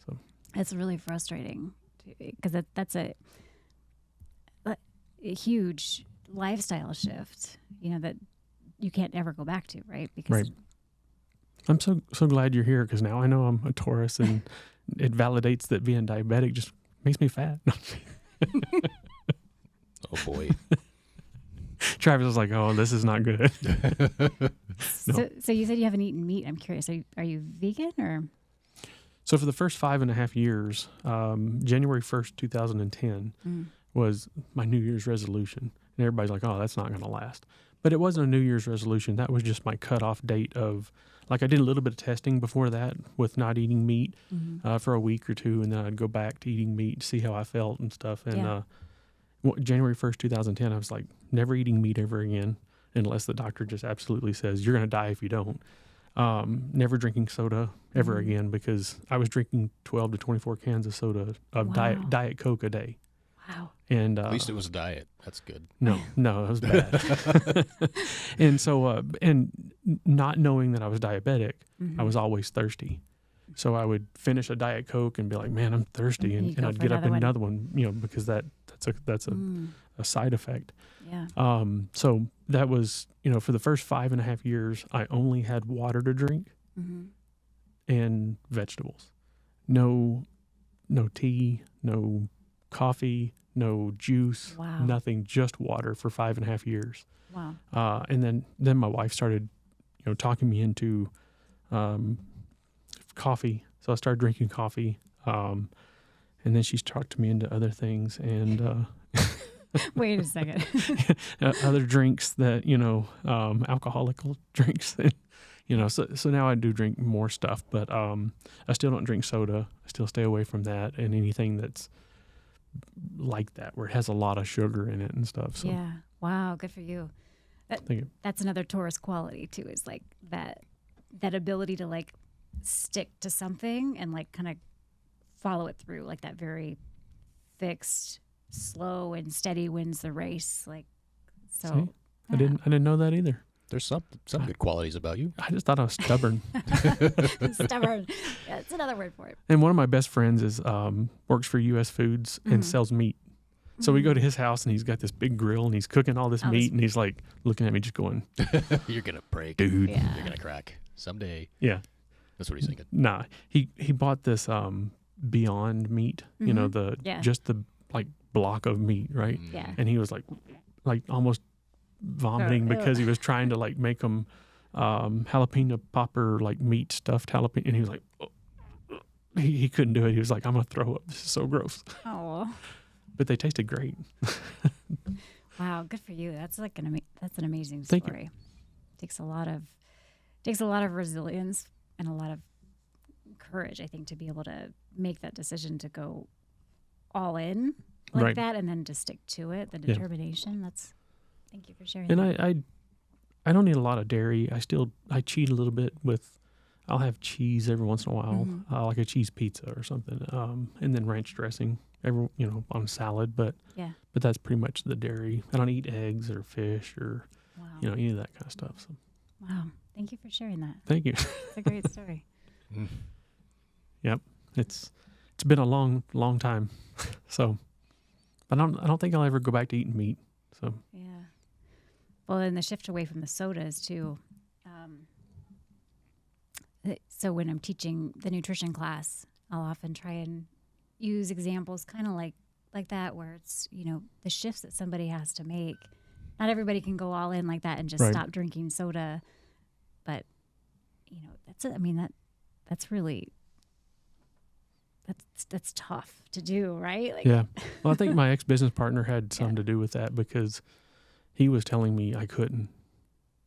so. It's really frustrating because that's a huge lifestyle shift, that you can't ever go back to, right? Because right. I'm so glad you're here because now I know I'm a Taurus, and it validates that being diabetic just makes me fat. Oh boy. Travis was like, "Oh, this is not good." No. So you said you haven't eaten meat. I'm curious. Are you vegan or? So for the first 5.5 years, January 1st, 2010 was my New Year's resolution, and everybody's like, "Oh, that's not going to last." But it wasn't a New Year's resolution. That was just my cutoff date of, like, I did a little bit of testing before that with not eating meat for a week or two, and then I'd go back to eating meat to see how I felt and stuff. And January 1st, 2010, I was like, never eating meat ever again, unless the doctor just absolutely says, you're going to die if you don't. Never drinking soda ever again, because I was drinking 12 to 24 cans of soda of Diet Coke a day. Wow. And at least it was diet. That's good. No, it was bad. And so, and not knowing that I was diabetic, I was always thirsty. So I would finish a Diet Coke and be like, man, I'm thirsty. And I'd get up in another one, because that's a side effect. Yeah. So that was, for the first 5.5 years, I only had water to drink and vegetables. No tea, no coffee, no juice, nothing, just water for 5.5 years. Wow. And then my wife started, talking me into coffee. So I started drinking coffee. And then she's talked me into other things. And Wait a second. Other drinks that, alcoholic drinks. So now I do drink more stuff, but I still don't drink soda. I still stay away from that and anything that's like that, where it has a lot of sugar in it and stuff. So. Yeah. Wow. Good for you. That's another Taurus quality too, is like that ability to like stick to something and like kind of follow it through, like that very fixed, slow and steady wins the race. Like, so see? I didn't know that either. There's some good qualities about you. I just thought I was stubborn. Stubborn. Yeah, it's another word for it. And one of my best friends is works for U.S. Foods and sells meat. So we go to his house and he's got this big grill and he's cooking all this meat and he's like looking at me just going, "You're gonna break, dude. Yeah. You're gonna crack someday." Yeah, that's what he's thinking. Nah, he bought this Beyond Meat. Just the like block of meat, right? Yeah. And he was like almost vomiting because he was trying to like make them jalapeno popper, like meat stuffed jalapeno, and he was like, he couldn't do it. He was like, "I'm gonna throw up. This is so gross." Oh. But they tasted great. Wow, good for you. That's like that's an amazing Thank story. Takes a lot of resilience and a lot of courage, I think, to be able to make that decision to go all in like that and then to stick to it. The determination. Thank you for sharing. And that. I don't eat a lot of dairy. I cheat a little bit with. I'll have cheese every once in a while, like a cheese pizza or something, and then ranch dressing. On salad, but that's pretty much the dairy. I don't eat eggs or fish or any of that kind of stuff. So. Wow, thank you for sharing that. Thank you. It's a great story. Yep, it's been a long time. So, but I don't think I'll ever go back to eating meat. So yeah. Well, and the shift away from the sodas too. So when I'm teaching the nutrition class, I'll often try and use examples kind of like that, where it's, the shifts that somebody has to make. Not everybody can go all in like that and just stop drinking soda. But, that's it. I mean, that's really, that's tough to do, right? Like, yeah. Well, I think my ex-business partner had something to do with that, because he was telling me I couldn't.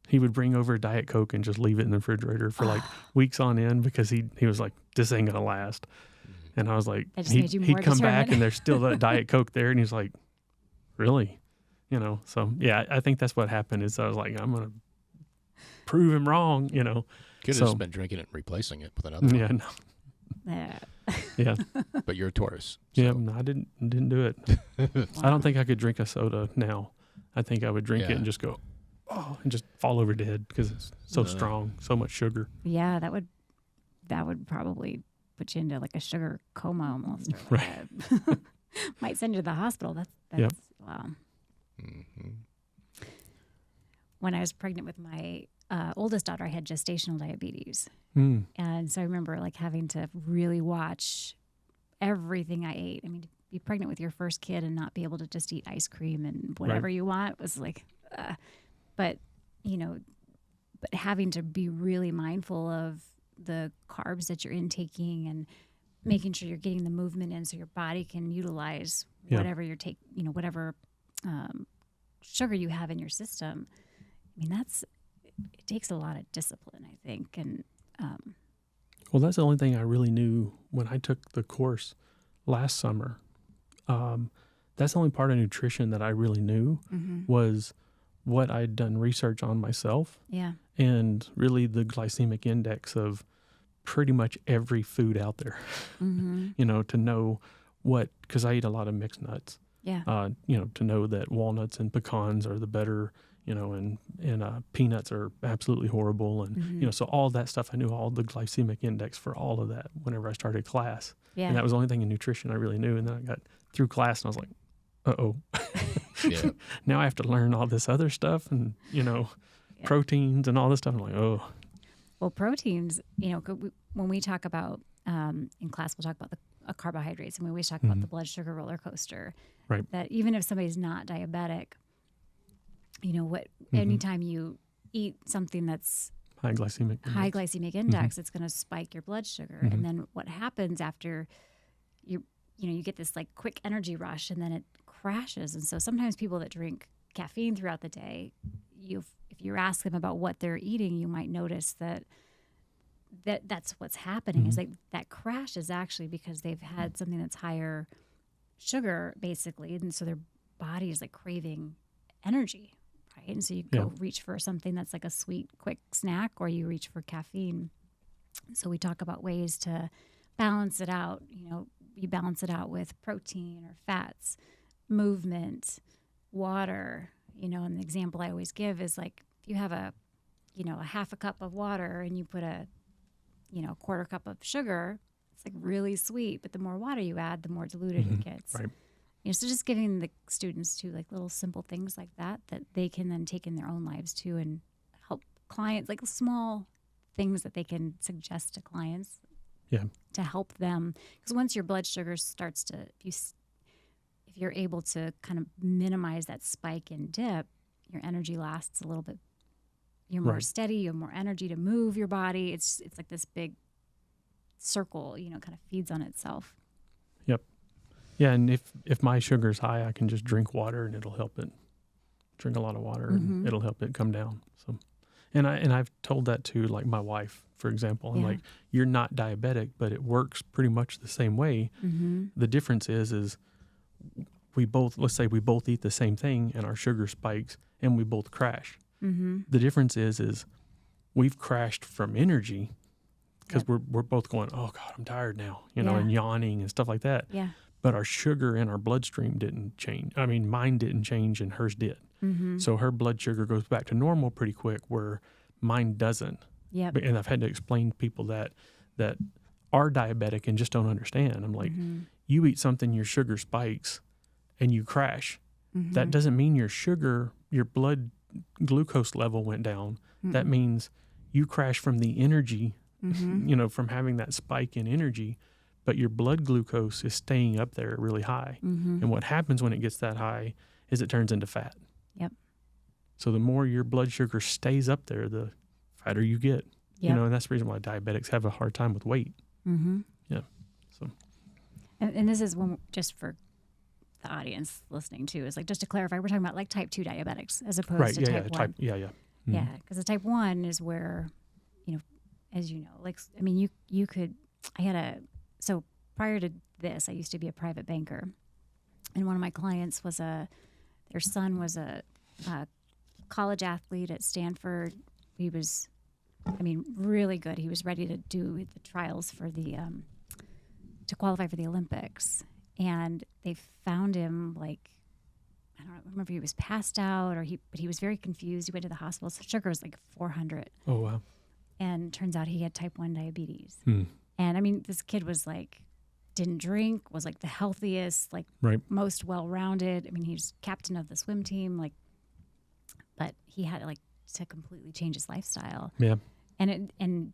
He would bring over a Diet Coke and just leave it in the refrigerator for like weeks on end, because he was like, this ain't going to last. And I was like, he'd come back and there's still that Diet Coke there. And he's like, really? So yeah, I think that's what happened is I was like, I'm going to prove him wrong, Could have just been drinking it and replacing it with another one. Yeah. Yeah. But you're a Taurus. So. Yeah, no, I didn't do it. I don't think I could drink a soda now. I think I would drink it and just go, and just fall over dead, because it's so strong, so much sugar. Yeah, that would probably put you into like a sugar coma almost. Or right. Might send you to the hospital. That's wow. Mm-hmm. When I was pregnant with my oldest daughter, I had gestational diabetes. And so I remember like having to really watch everything I ate. I mean, to be pregnant with your first kid and not be able to just eat ice cream and whatever you want was like, but having to be really mindful of the carbs that you're intaking and making sure you're getting the movement in so your body can utilize whatever you're whatever sugar you have in your system. I mean, it takes a lot of discipline, I think. And well, that's the only thing I really knew when I took the course last summer. That's the only part of nutrition that I really knew was what I'd done research on myself. Yeah. And really the glycemic index of pretty much every food out there, to know because I eat a lot of mixed nuts. Yeah. To know that walnuts and pecans are the better, and peanuts are absolutely horrible. And, so all that stuff, I knew all the glycemic index for all of that whenever I started class. Yeah. And that was the only thing in nutrition I really knew. And then I got through class and I was like, uh-oh. Yeah. Now I have to learn all this other stuff and, proteins and all this stuff. I'm like, oh. Well, proteins, when we talk about, in class, we'll talk about the carbohydrates, and we always talk about the blood sugar roller coaster. Right. That even if somebody's not diabetic, anytime you eat something that's high glycemic index, it's going to spike your blood sugar. And then what happens after you get this like quick energy rush, and then it crashes. And so sometimes people that drink caffeine throughout the day, if you ask them about what they're eating, you might notice that's what's happening. Is like that crash is actually because they've had something that's higher sugar, basically, and so their body is like craving energy, right? And so you go reach for something that's like a sweet, quick snack, or you reach for caffeine. So we talk about ways to balance it out. You balance it out with protein or fats, movement, water. And the example I always give is like if you have a half a cup of water and you put a quarter cup of sugar, it's like really sweet, but the more water you add, the more diluted it gets. Right. So just giving the students too, like little simple things like that they can then take in their own lives too, and help clients, like small things that they can suggest to clients to help them. Because once your blood sugar starts to, if you're able to kind of minimize that spike and dip, your energy lasts a little bit. You're more steady, you have more energy to move your body. It's like this big circle, kind of feeds on itself. Yep. Yeah, and if my sugar's high, I can just drink water and it'll help it. Drink a lot of water and it'll help it come down. So, and I've told that to like my wife, for example. I'm like, you're not diabetic, but it works pretty much the same way. The difference is let's say we both eat the same thing and our sugar spikes and we both crash. The difference is we've crashed from energy because we're both going, oh God, I'm tired now, and yawning and stuff like that. Yeah. But our sugar in our bloodstream didn't change. I mean, mine didn't change and hers did. So her blood sugar goes back to normal pretty quick, where mine doesn't. Yeah. And I've had to explain to people that are diabetic and just don't understand. I'm like, you eat something, your sugar spikes, and you crash. That doesn't mean your blood glucose level went down. That means you crash from the energy, from having that spike in energy, but your blood glucose is staying up there really high. And what happens when it gets that high is it turns into fat. Yep. So the more your blood sugar stays up there, the fatter you get. Yep. And that's the reason why diabetics have a hard time with weight. Yeah. So. And this is one just for the audience listening to, is like, just to clarify, we're talking about like type 2 diabetics as opposed to type 1. Yeah. Yeah, because the type 1 is where, as you know, like, I mean, you could, so prior to this, I used to be a private banker, and one of my clients was their son was a college athlete at Stanford. He was, really good. He was ready to do the trials for to qualify for the Olympics. And they found him, like, I don't remember if he was passed out but he was very confused. He went to the hospital. So sugar was like 400. Oh, wow. And turns out he had type 1 diabetes. And this kid was like, didn't drink, was like the healthiest, like most well-rounded. He's captain of the swim team, like, but he had like to completely change his lifestyle. Yeah. And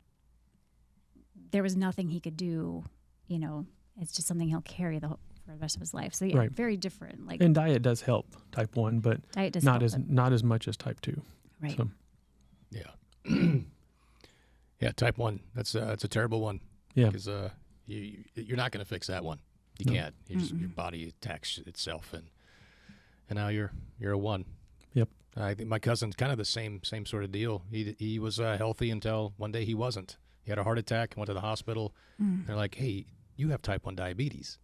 there was nothing he could do, it's just something he'll carry for the rest of his life. So very different. Like, and diet does help type 1, but not as much as type 2. Right. So. Yeah. Yeah, type 1. That's a terrible one. Yeah. Because you're not going to fix that one. You can't. Your body attacks itself, and now you're a 1. Yep. I think my cousin's kind of the same sort of deal. He was healthy until one day he wasn't. He had a heart attack, went to the hospital. They're like, hey, you have type 1 diabetes.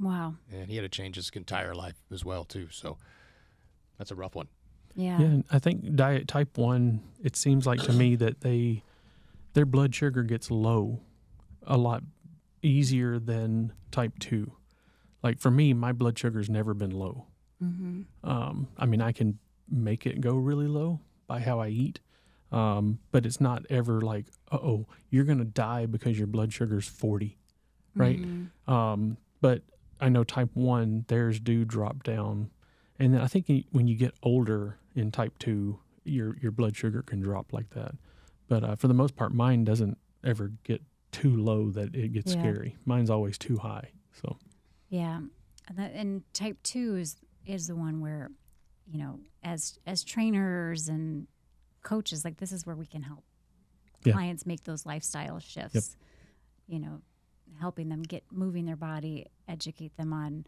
Wow. And he had to change his entire life as well, too. So that's a rough one. Yeah. Yeah, and I think type 1, it seems like to me that their blood sugar gets low a lot easier than type 2. Like for me, my blood sugar's never been low. I can make it go really low by how I eat, but it's not ever like, you're going to die because your blood sugar's 40, right? But I know type 1, theirs do drop down. And then I think when you get older in type 2, your blood sugar can drop like that. But for the most part, mine doesn't ever get too low that it gets scary. Mine's always too high. So. Yeah. And type 2 is the one where, as trainers and coaches, like, this is where we can help clients make those lifestyle shifts. Yep. Helping them moving their body, educate them on,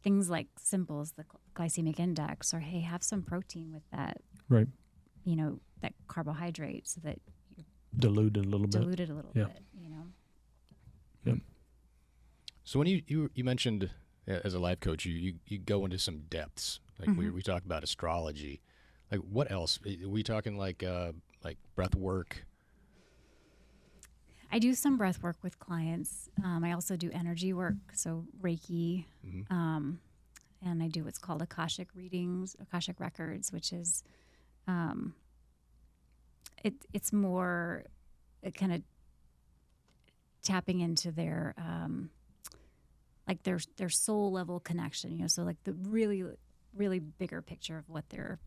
things like simple as the glycemic index, or hey, have some protein with that. Right. That carbohydrate, so that you dilute it a little bit. Yep. So when you mentioned as a life coach, you go into some depths. Like we talk about astrology. Like what else? Are we talking like breath work? I do some breath work with clients. I also do energy work, so Reiki, and I do what's called Akashic readings, Akashic records, which is it's more kind of tapping into their their soul level connection, so like the really, really bigger picture of what they're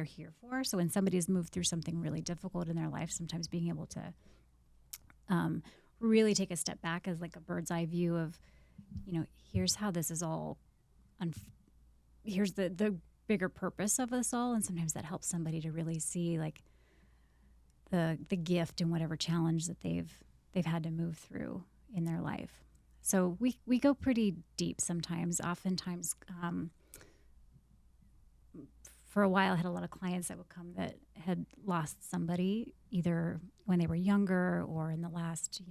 here for. So when somebody has moved through something really difficult in their life, sometimes being able to really take a step back as like a bird's eye view of, here's how this is all, here's the bigger purpose of this all. And sometimes that helps somebody to really see like the gift and whatever challenge that they've had to move through in their life. So we go pretty deep sometimes. Oftentimes, for a while, I had a lot of clients that would come that had lost somebody either when they were younger or in the last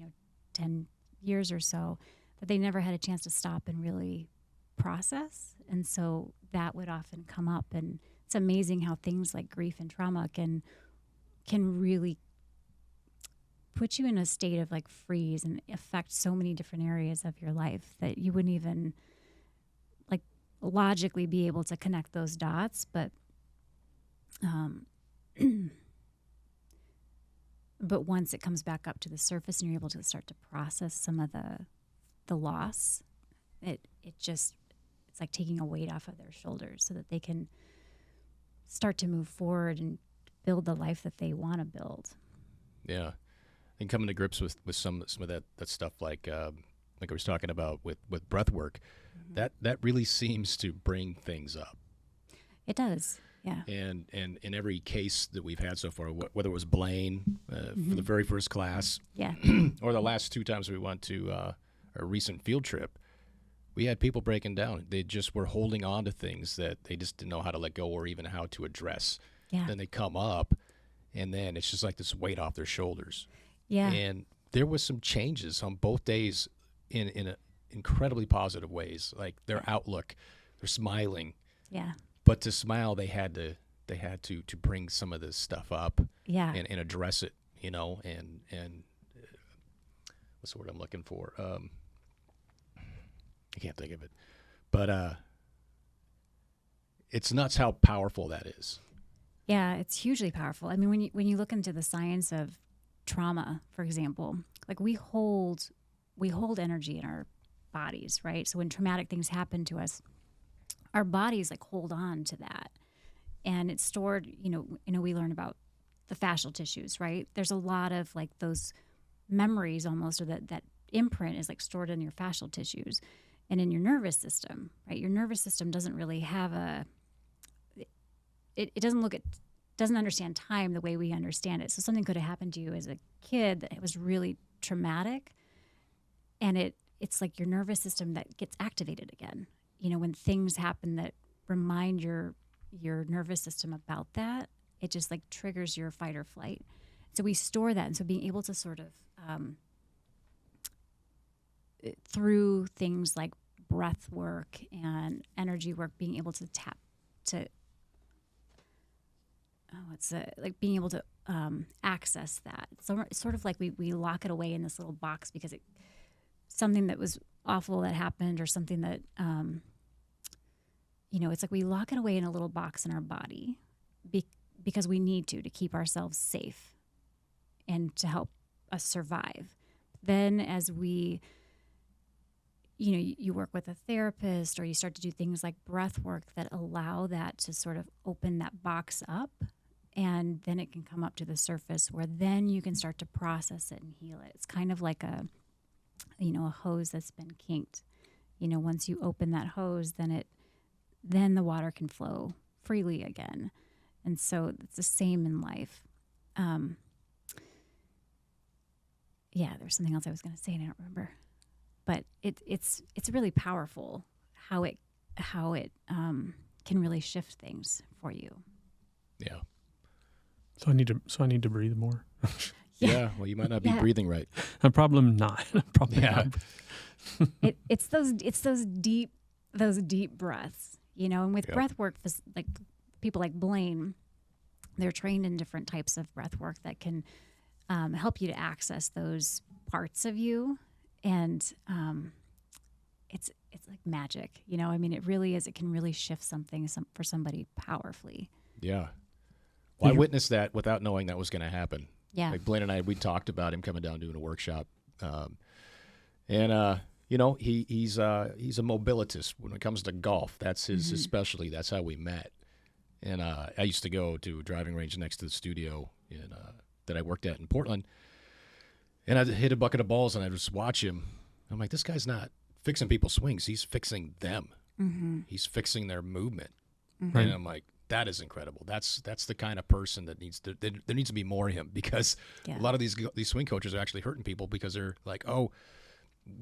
10 years or so, that they never had a chance to stop and really process. And so that would often come up. And it's amazing how things like grief and trauma can really put you in a state of like freeze and affect so many different areas of your life that you wouldn't even like logically be able to connect those dots. But but once it comes back up to the surface and you're able to start to process some of the loss, it's like taking a weight off of their shoulders so that they can start to move forward and build the life that they want to build. Yeah. And coming to grips with some of that stuff like I was talking about with breath work, that really seems to bring things up. It does. Yeah. And in every case that we've had so far, whether it was Blaine for the very first class, or the last 2 times we went to a recent field trip, we had people breaking down. They just were holding on to things that they just didn't know how to let go or even how to address. Yeah. Then they come up, and then it's just like this weight off their shoulders. Yeah. And there was some changes on both days in incredibly positive ways, like their outlook, they're smiling. Yeah. But to smile, they had to bring some of this stuff up, and address it, and what's the word I'm looking for? I can't think of it, but it's nuts how powerful that is. Yeah, it's hugely powerful. I mean, when you look into the science of trauma, for example, like we hold energy in our bodies, right? So when traumatic things happen to us, our bodies like hold on to that, and it's stored. We learn about the fascial tissues, right? There's a lot of like those memories almost, or that imprint is like stored in your fascial tissues and in your nervous system, right? Your nervous system doesn't really have it doesn't understand time the way we understand it. So something could have happened to you as a kid that was really traumatic, and it's like your nervous system that gets activated again. When things happen that remind your nervous system about that, it just like triggers your fight or flight. So we store that. And so being able to sort of, through things like breath work and energy work, being able to tap to, like being able to access that. So it's sort of like we lock it away in this little box because something that was awful that happened, or something that, it's like we lock it away in a little box in our body because we need to keep ourselves safe and to help us survive. Then as we, you work with a therapist, or you start to do things like breath work that allow that to sort of open that box up, and then it can come up to the surface where then you can start to process it and heal it. It's kind of like a hose that's been kinked. Once you open that hose, then the water can flow freely again. And so it's the same in life. There's something else I was going to say and I don't remember. But it's really powerful how how it can really shift things for you. Yeah. So I need to breathe more. Yeah. Well, you might not be breathing right. I'm probably not. Not. It's those deep breaths, and with breath work, like people like Blaine, they're trained in different types of breath work that can help you to access those parts of you. And it's like magic, I mean, it really is. It can really shift something for somebody powerfully. Yeah. Well, I witnessed that without knowing that was going to happen. Yeah. Like Blaine and I, we talked about him coming down doing a workshop. He's a mobilitist when it comes to golf. That's his specialty. That's how we met. And I used to go to a driving range next to the studio that I worked at in Portland. And I'd hit a bucket of balls and I'd just watch him. I'm like, this guy's not fixing people's swings. He's fixing them. Mm-hmm. He's fixing their movement. Mm-hmm. And I'm like, that is incredible. That's the kind of person that there needs to be more of him, because a lot of these swing coaches are actually hurting people because they're like, oh,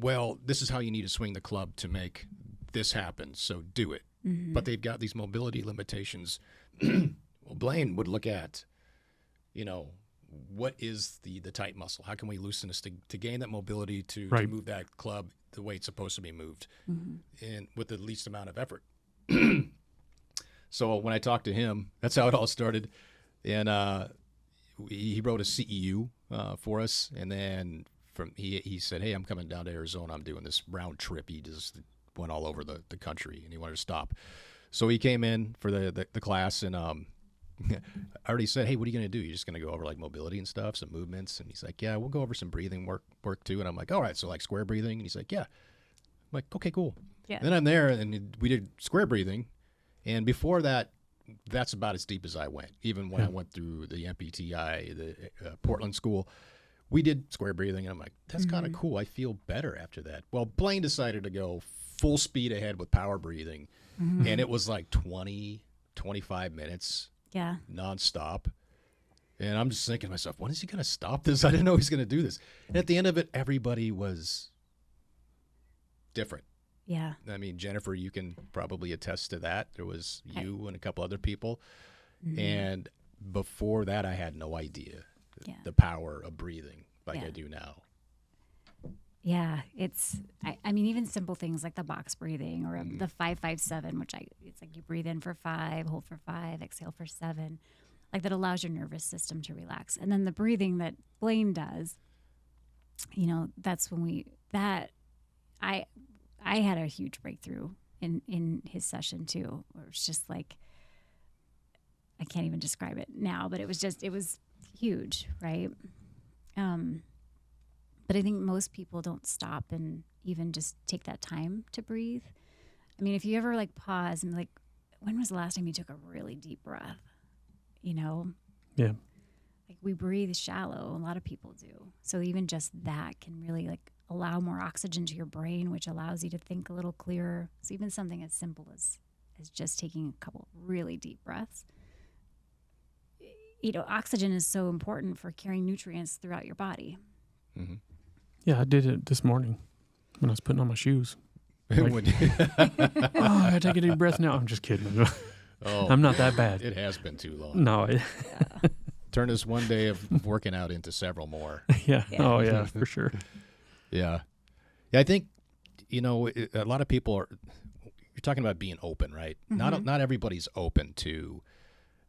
well, this is how you need to swing the club to make this happen, so do it. Mm-hmm. But they've got these mobility limitations. Well, Blaine would look at, what is the tight muscle? How can we loosen this to gain that mobility to move that club the way it's supposed to be moved, and with the least amount of effort? So when I talked to him, that's how it all started. And he wrote a CEU for us. And then he said, hey, I'm coming down to Arizona. I'm doing this round trip. He just went all over the country, and he wanted to stop. So he came in for the class, and I already said, hey, what are you going to do? You're just going to go over like mobility and stuff, some movements? And he's like, yeah, we'll go over some breathing work too. And I'm like, all right, so like square breathing? And he's like, yeah. I'm like, okay, cool. Yeah. Then I'm there, and we did square breathing. And before that, that's about as deep as I went. Even when I went through the NPTI, the Portland school, we did square breathing. And I'm like, that's kind of cool. I feel better after that. Well, Blaine decided to go full speed ahead with power breathing. Mm-hmm. And it was like 20, 25 minutes nonstop. And I'm just thinking to myself, when is he going to stop this? I didn't know he was going to do this. And at the end of it, everybody was different. Yeah. I mean, Jennifer, you can probably attest to that. There was you and a couple other people. Mm-hmm. And before that, I had no idea the power of breathing like I do now. Yeah. I mean, even simple things like the box breathing or the 5-5-7, which it's like you breathe in for 5, hold for 5, exhale for 7. Like that allows your nervous system to relax. And then the breathing that Blaine does, that's when I had a huge breakthrough in his session too, where it's just like, I can't even describe it now, but it was huge, right? But I think most people don't stop and even just take that time to breathe. I mean, if you ever like pause and like, when was the last time you took a really deep breath? Yeah. Like we breathe shallow, a lot of people do. So even just that can really like allow more oxygen to your brain, which allows you to think a little clearer. So even something as simple as just taking a couple really deep breaths. Oxygen is so important for carrying nutrients throughout your body. Mm-hmm. Yeah, I did it this morning when I was putting on my shoes. Like, I gotta take a deep breath now. I'm just kidding. I'm not that bad. It has been too long. No. Turn this one day of working out into several more. Yeah. Oh, yeah, for sure. Yeah. I think, a lot of people you're talking about being open, right? Mm-hmm. Not everybody's open to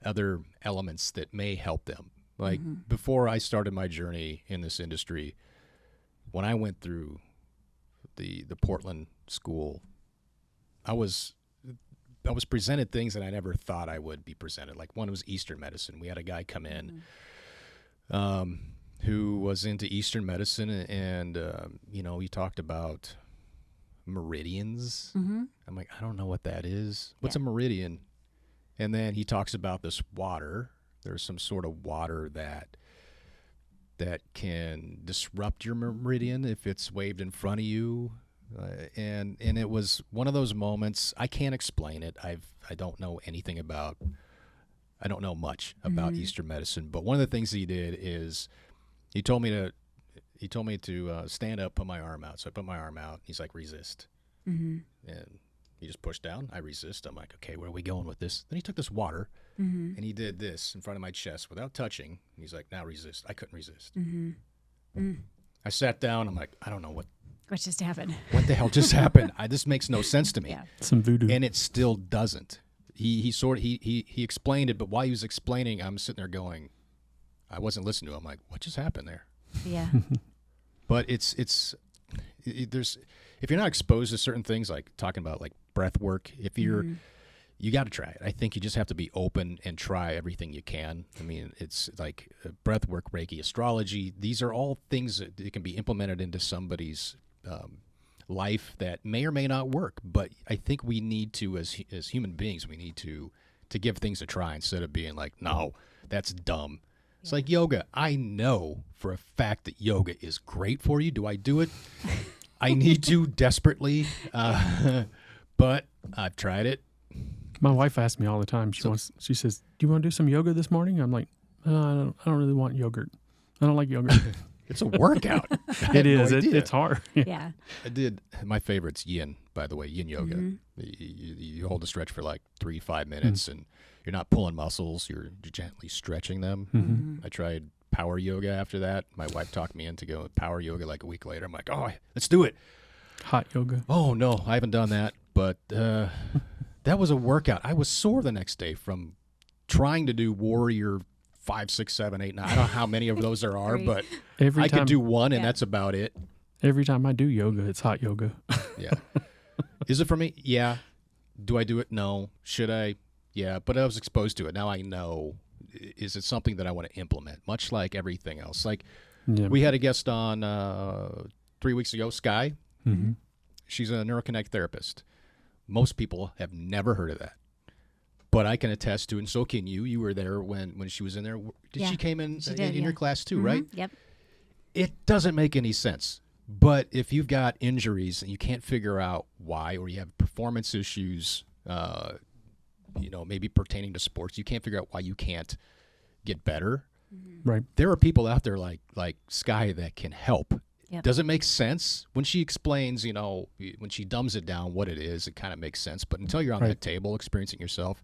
other elements that may help them. Like before I started my journey in this industry, when I went through the Portland school, I was presented things that I never thought I would be presented. Like one was Eastern medicine. We had a guy come in who was into Eastern medicine, and he talked about meridians. Mm-hmm. I'm like, I don't know what that is. What's a meridian? And then he talks about this water. There's some sort of water that can disrupt your meridian if it's waved in front of you. And it was one of those moments. I can't explain it. I don't know anything about. I don't know much about Eastern medicine. But one of the things he did is he told me to stand up, put my arm out. So I put my arm out. He's like, resist. Mm-hmm. And He just pushed down. I resist. I'm like, okay, where are we going with this? Then he took this water and he did this in front of my chest without touching. And he's like, now resist. I couldn't resist. I sat down. I'm like, I don't know what just happened. What the hell just happened? This makes no sense to me. Yeah. Some voodoo. And it still doesn't. He explained it, but while he was explaining, I'm sitting there going, I wasn't listening to him. I'm like, what just happened there? Yeah. But there's if you're not exposed to certain things, like talking about like breath work, if you're you got to try it. I think you just have to be open and try everything you can. I mean, it's like breath work, Reiki, astrology. These are all things that can be implemented into somebody's life that may or may not work. But I think we need to, as human beings, we need to give things a try instead of being like, no, that's dumb. It's like yoga. I know for a fact that yoga is great for you. Do I do it? I need to desperately, but I've tried it. My wife asks me all the time. She says, "Do you want to do some yoga this morning?" I'm like, I don't really want yogurt. I don't like yogurt. It's a workout. It is. It's hard. Yeah. I did. My favorite's yin, by the way, yin yoga. You hold the stretch for like 3-5 minutes, and you're not pulling muscles. You're gently stretching them. I tried power yoga after that. My wife talked me into going power yoga like a week later. I'm like, oh, let's do it. Hot yoga. Oh, no, I haven't done that. But that was a workout. I was sore the next day from trying to do warrior 5, 6, 7, 8, 9. I don't know how many of those there are, but I could do one, and that's about it. Every time I do yoga, it's hot yoga. Yeah. Is it for me? Yeah. Do I do it? No. Should I? Yeah. But I was exposed to it. Now I know. Is it something that I want to implement? Much like everything else. Like we had a guest on 3 weeks ago, Sky. She's a neuroconnect therapist. Most people have never heard of that. But I can attest to it, and so can you. You were there when she was in there. She came in your class too, right? Yep. It doesn't make any sense. But if you've got injuries and you can't figure out why, or you have performance issues, maybe pertaining to sports, you can't figure out why you can't get better. Right. There are people out there like Sky that can help. Yep. Does it make sense? When she explains, when she dumbs it down what it is, it kind of makes sense. But until you're on that table experiencing yourself,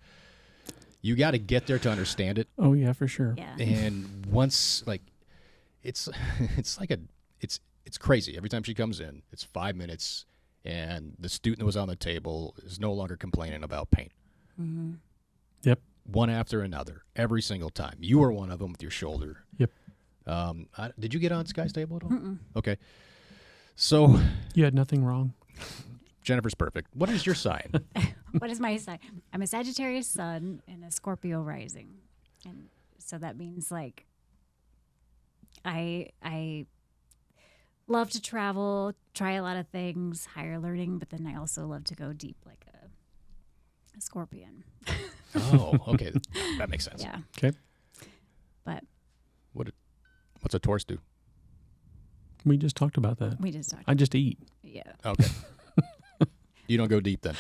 you got to get there to understand it. Oh, yeah, for sure. Yeah. And once, it's crazy. Every time she comes in, it's 5 minutes, and the student that was on the table is no longer complaining about pain. Yep. One after another, every single time. You were one of them with your shoulder. Yep. Did you get on Sky's table at all? Okay. So you had nothing wrong. Jennifer's perfect. What is your sign? What is my sign? I'm a Sagittarius sun and a Scorpio rising. And so that means I love to travel, try a lot of things, higher learning, but then I also love to go deep like a scorpion. Oh, okay. That makes sense. Yeah. Okay. But what's a Taurus do? We just talked about that. I just eat. Yeah. Okay. You don't go deep then.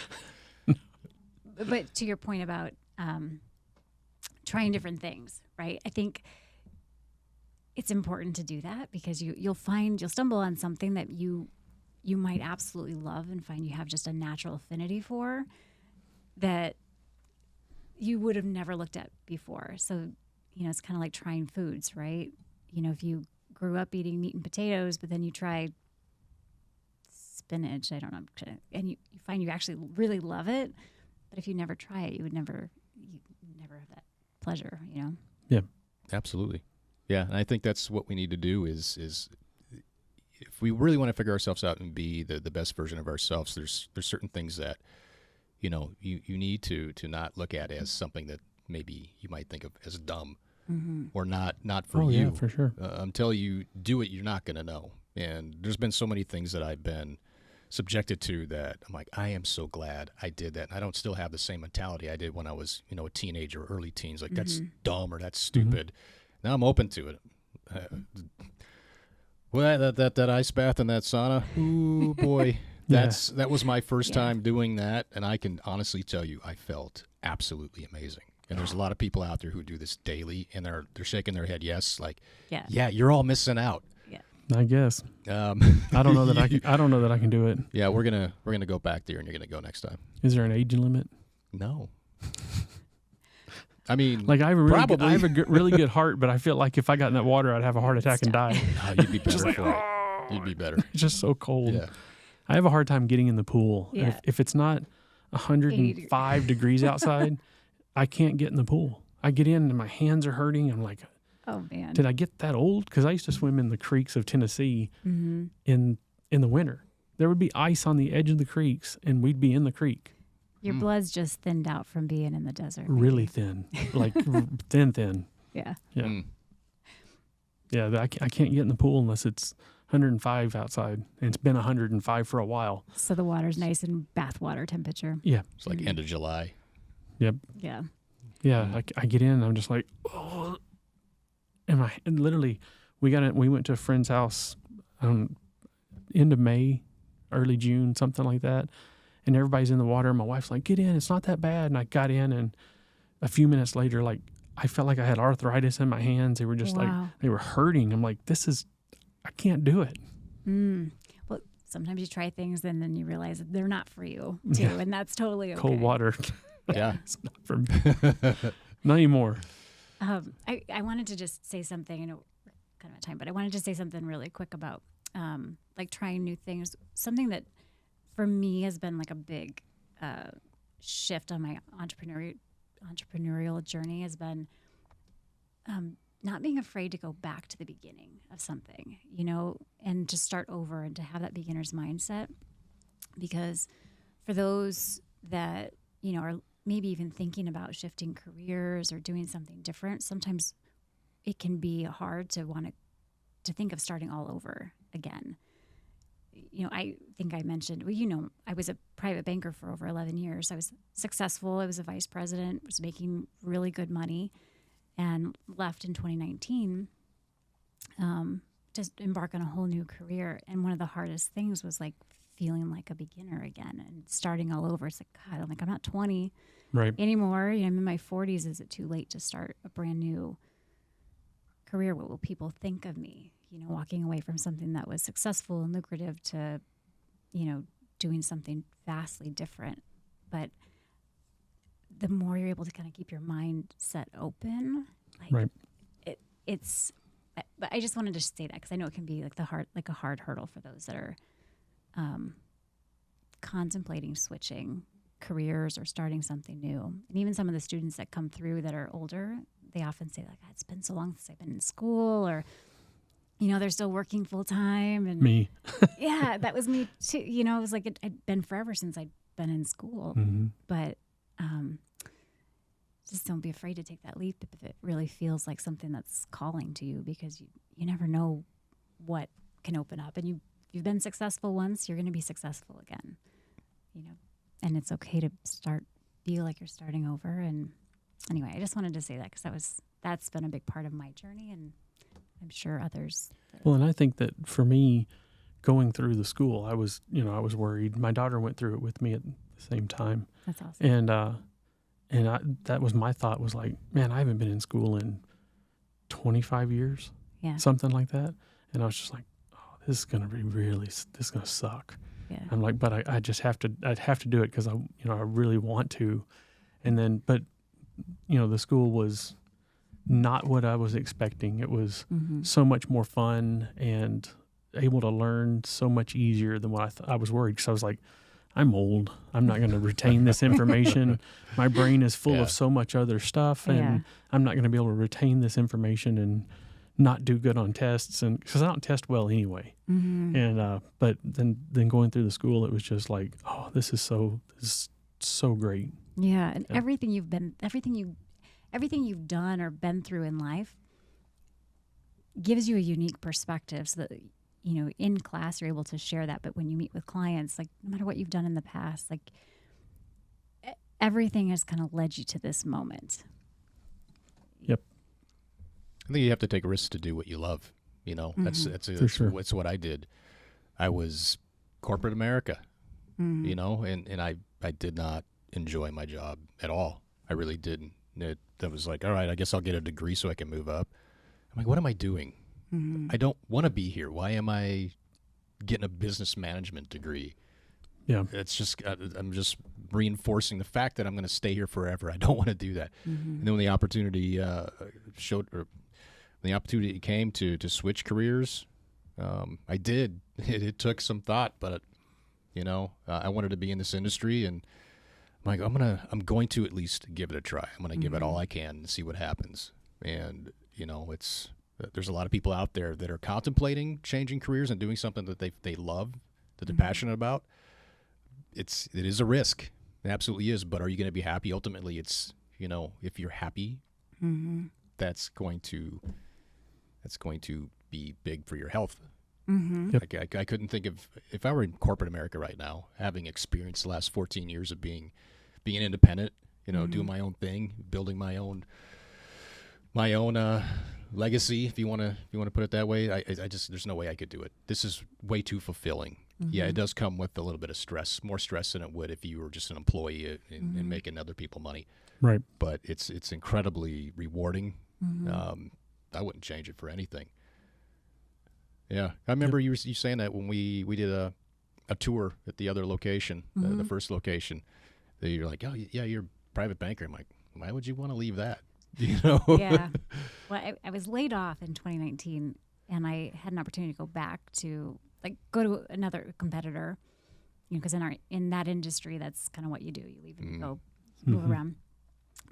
But to your point about trying different things, right? I think it's important to do that because you'll stumble on something that you might absolutely love and find you have just a natural affinity for that you would have never looked at before. So, it's kind of like trying foods, right? If you grew up eating meat and potatoes, but then you try spinach, I don't know, and you find you actually really love it. But if you never try it, you never have that pleasure, Yeah, absolutely. Yeah, and I think that's what we need to do is if we really want to figure ourselves out and be the best version of ourselves, there's certain things that you need to not look at as something that maybe you might think of as dumb or not for you. Yeah, for sure. Until you do it, you're not going to know. And there's been so many things that I've been subjected to that I'm like, I am so glad I did that. And I don't still have the same mentality I did when I was, a teenager, early teens. Like, that's dumb or that's stupid. Now I'm open to it. Well, that ice bath and that sauna, ooh, boy. That was my first time doing that. And I can honestly tell you, I felt absolutely amazing. And there's a lot of people out there who do this daily, and they're shaking their head, yes, like, yeah, you're all missing out. Yeah. I guess. I don't know that I don't know that I can do it. Yeah, we're gonna go back there, and you're gonna go next time. Is there an age limit? No. I mean, like I have a really good heart, but I feel like if I got in that water, I'd have a heart attack and die. Oh, you'd be better for it. You'd be better. It's just so cold. Yeah. I have a hard time getting in the pool. Yeah. If it's not 105 degrees outside, I can't get in the pool. I get in and my hands are hurting. I'm like, oh man, did I get that old? Because I used to swim in the creeks of Tennessee in the winter. There would be ice on the edge of the creeks, and we'd be in the creek. Your blood's just thinned out from being in the desert. Really thin, like thin. Yeah. Yeah. Yeah, I can't get in the pool unless it's 105 outside, and it's been 105 for a while. So the water's nice and bath water temperature. Yeah. It's like end of July. Yep. Yeah. Yeah, I get in, and I'm just like, oh. And literally, we went to a friend's house end of May, early June, something like that. And everybody's in the water. And my wife's like, get in. It's not that bad. And I got in, and a few minutes later, like, I felt like I had arthritis in my hands. They were just like, they were hurting. I'm like, I can't do it. Well, sometimes you try things and then you realize that they're not for you too. Yeah. And that's totally okay. Cold water. Yeah. It's not for me. Not anymore. I wanted to just say something, I know we're kind of out of time, but I wanted to say something really quick about like trying new things. Something that for me has been like a big shift on my entrepreneurial journey has been not being afraid to go back to the beginning of something, and to start over and to have that beginner's mindset. Because for those that, are maybe even thinking about shifting careers or doing something different, sometimes it can be hard to want to think of starting all over again. I think I mentioned, I was a private banker for over 11 years. I was successful. I was a vice president, was making really good money, and left in 2019 to embark on a whole new career. And one of the hardest things was like feeling like a beginner again and starting all over. It's like, God, I'm not 20 anymore. I'm in my 40s. Is it too late to start a brand new career? What will people think of me? Walking away from something that was successful and lucrative to, doing something vastly different. But the more you're able to kind of keep your mind set open, but I just wanted to say that because I know it can be like a hard hurdle for those that are contemplating switching careers or starting something new. And even some of the students that come through that are older, they often say like, it's been so long since I've been in school, or they're still working full time. And me. Yeah, that was me too. It was like I'd been forever since I'd been in school. Mm-hmm. But just don't be afraid to take that leap if it really feels like something that's calling to you, because you never know what can open up. And you've been successful once, you're going to be successful again. And it's okay to feel like you're starting over. And anyway, I just wanted to say that because that's been a big part of my journey, and I'm sure others. Well, and I think that for me, going through the school, I was worried. My daughter went through it with me at the same time. That's awesome. And that was my thought, was like, man, I haven't been in school in 25 years, something like that. And I was just like, oh, this is going to suck. Yeah. I'm like, but I'd have to do it because I really want to. And then, but the school was not what I was expecting. It was so much more fun and able to learn so much easier than what I was worried, because I was like, I'm old. I'm not going to retain this information. My brain is full of so much other stuff, and I'm not going to be able to retain this information and not do good on tests, and because I don't test well anyway. Mm-hmm. And but then going through the school, it was just like, oh, this is so great. Yeah, and everything you've done or been through in life gives you a unique perspective, so that in class you're able to share that. But when you meet with clients, like, no matter what you've done in the past, like, everything has kind of led you to this moment. Yep. I think you have to take risks to do what you love. That's what I did. I was corporate America, and I did not enjoy my job at all. I really didn't. That was like, all right, I guess I'll get a degree so I can move up. I'm like, what am I doing? I don't want to be here. Why am I getting a business management degree? Yeah. It's just, I'm just reinforcing the fact that I'm going to stay here forever. I don't want to do that. And then when the opportunity the opportunity came to switch careers, I did. It took some thought, but I wanted to be in this industry, and I'm like, I'm going to at least give it a try. I'm going to give it all I can and see what happens. And there's a lot of people out there that are contemplating changing careers and doing something that they love, that they're passionate about. It is a risk. It absolutely is. But are you going to be happy? Ultimately, it's, if you're happy, that's going to be big for your health. Yep. I couldn't think of, if I were in corporate America right now, having experienced the last 14 years of being independent, doing my own thing, building my own legacy, if you want to put it that way. I just, there's no way I could do it. This is way too fulfilling. Yeah, it does come with a little bit of stress, more stress than it would if you were just an employee and making other people money. Right. But it's incredibly rewarding. I wouldn't change it for anything. Yeah, I remember you saying that when we did a tour at the other location, the first location, that you're like, oh yeah, you're a private banker. I'm like, why would you want to leave that? Yeah. Well, I was laid off in 2019, and I had an opportunity to go back to go to another competitor, because in that industry, that's kind of what you do. You leave and you go move around.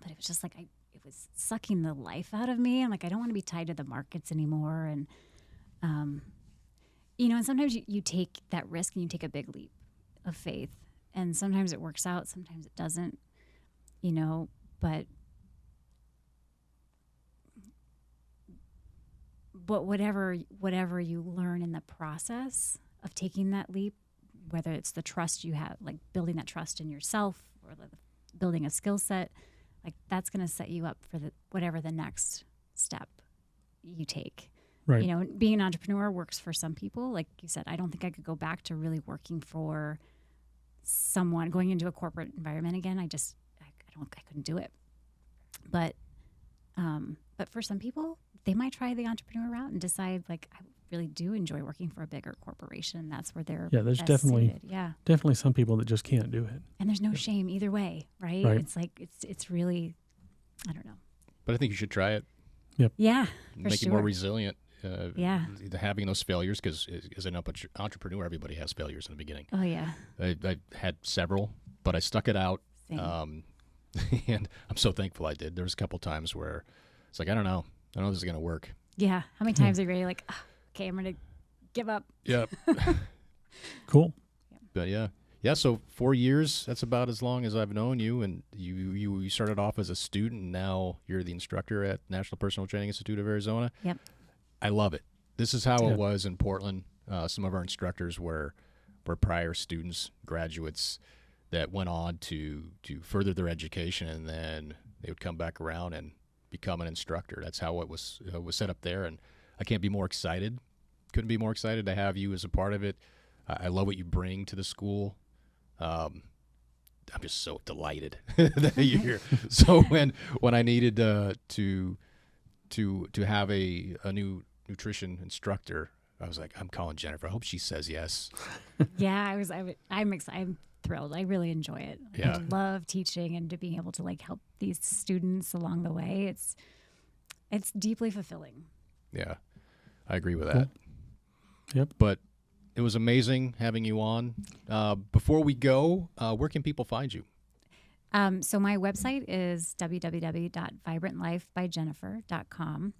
But it was just it was sucking the life out of me. I'm like, I don't want to be tied to the markets anymore. And, and sometimes you take that risk and you take a big leap of faith. And sometimes it works out, sometimes it doesn't, but whatever you learn in the process of taking that leap, whether it's the trust you have, building that trust in yourself, or building a skill set, that's going to set you up for whatever the next step you take. Right. Being an entrepreneur works for some people. Like you said, I don't think I could go back to really working for someone, going into a corporate environment again. I couldn't do it. But for some people, they might try the entrepreneur route and decide, I really do enjoy working for a bigger corporation. That's where they're there's best suited. definitely some people that just can't do it. And there's no shame either way, right? It's it's really, I don't know. But I think you should try it. Yep. Yeah, make you more resilient. Having those failures, because as an entrepreneur, everybody has failures in the beginning. Oh yeah. I had several, but I stuck it out. Same. And I'm so thankful I did. There was a couple times where it's I don't know if this is going to work. Yeah. How many times are you ready? Okay, I'm going to give up. Yep. Cool. But yeah. So 4 years, that's about as long as I've known you. And you started off as a student, and now you're the instructor at National Personal Training Institute of Arizona. Yep. I love it. This is how it was in Portland. Some of our instructors were prior students, graduates that went on to further their education, and then they would come back around and become an instructor. That's how it was set up there, and I can't be more excited. Couldn't be more excited to have you as a part of it. I love what you bring to the school. I'm just so delighted that you're here. So when I needed to have a new nutrition instructor, I was like, I'm calling Jennifer. I hope she says yes. Yeah, I'm excited. I'm thrilled. I really enjoy it. Yeah. I love teaching and to being able to help these students along the way. It's deeply fulfilling. Yeah, I agree with that. Cool. Yep. But it was amazing having you on. Before we go, where can people find you? So my website is www.vibrantlifebyjennifer.com.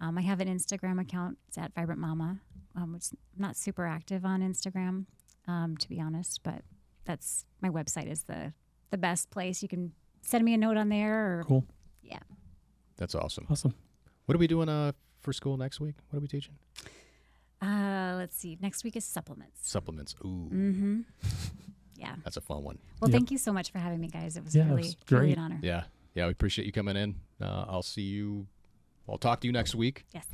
I have an Instagram account. It's at Vibrant Mama, which I'm not super active on Instagram, to be honest, but that's my website is the best place. You can send me a note on there. Cool. Yeah. That's awesome. Awesome. What are we doing for school next week? What are we teaching? Let's see. Next week is supplements. Supplements. Ooh. Mm-hmm. Yeah. That's a fun one. Well, thank you so much for having me, guys. It was really an honor. Yeah. Yeah, we appreciate you coming in. I'll talk to you next week. Yes.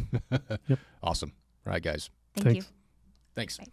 Yep. Awesome. All right, guys. Thank you. Thanks. Bye.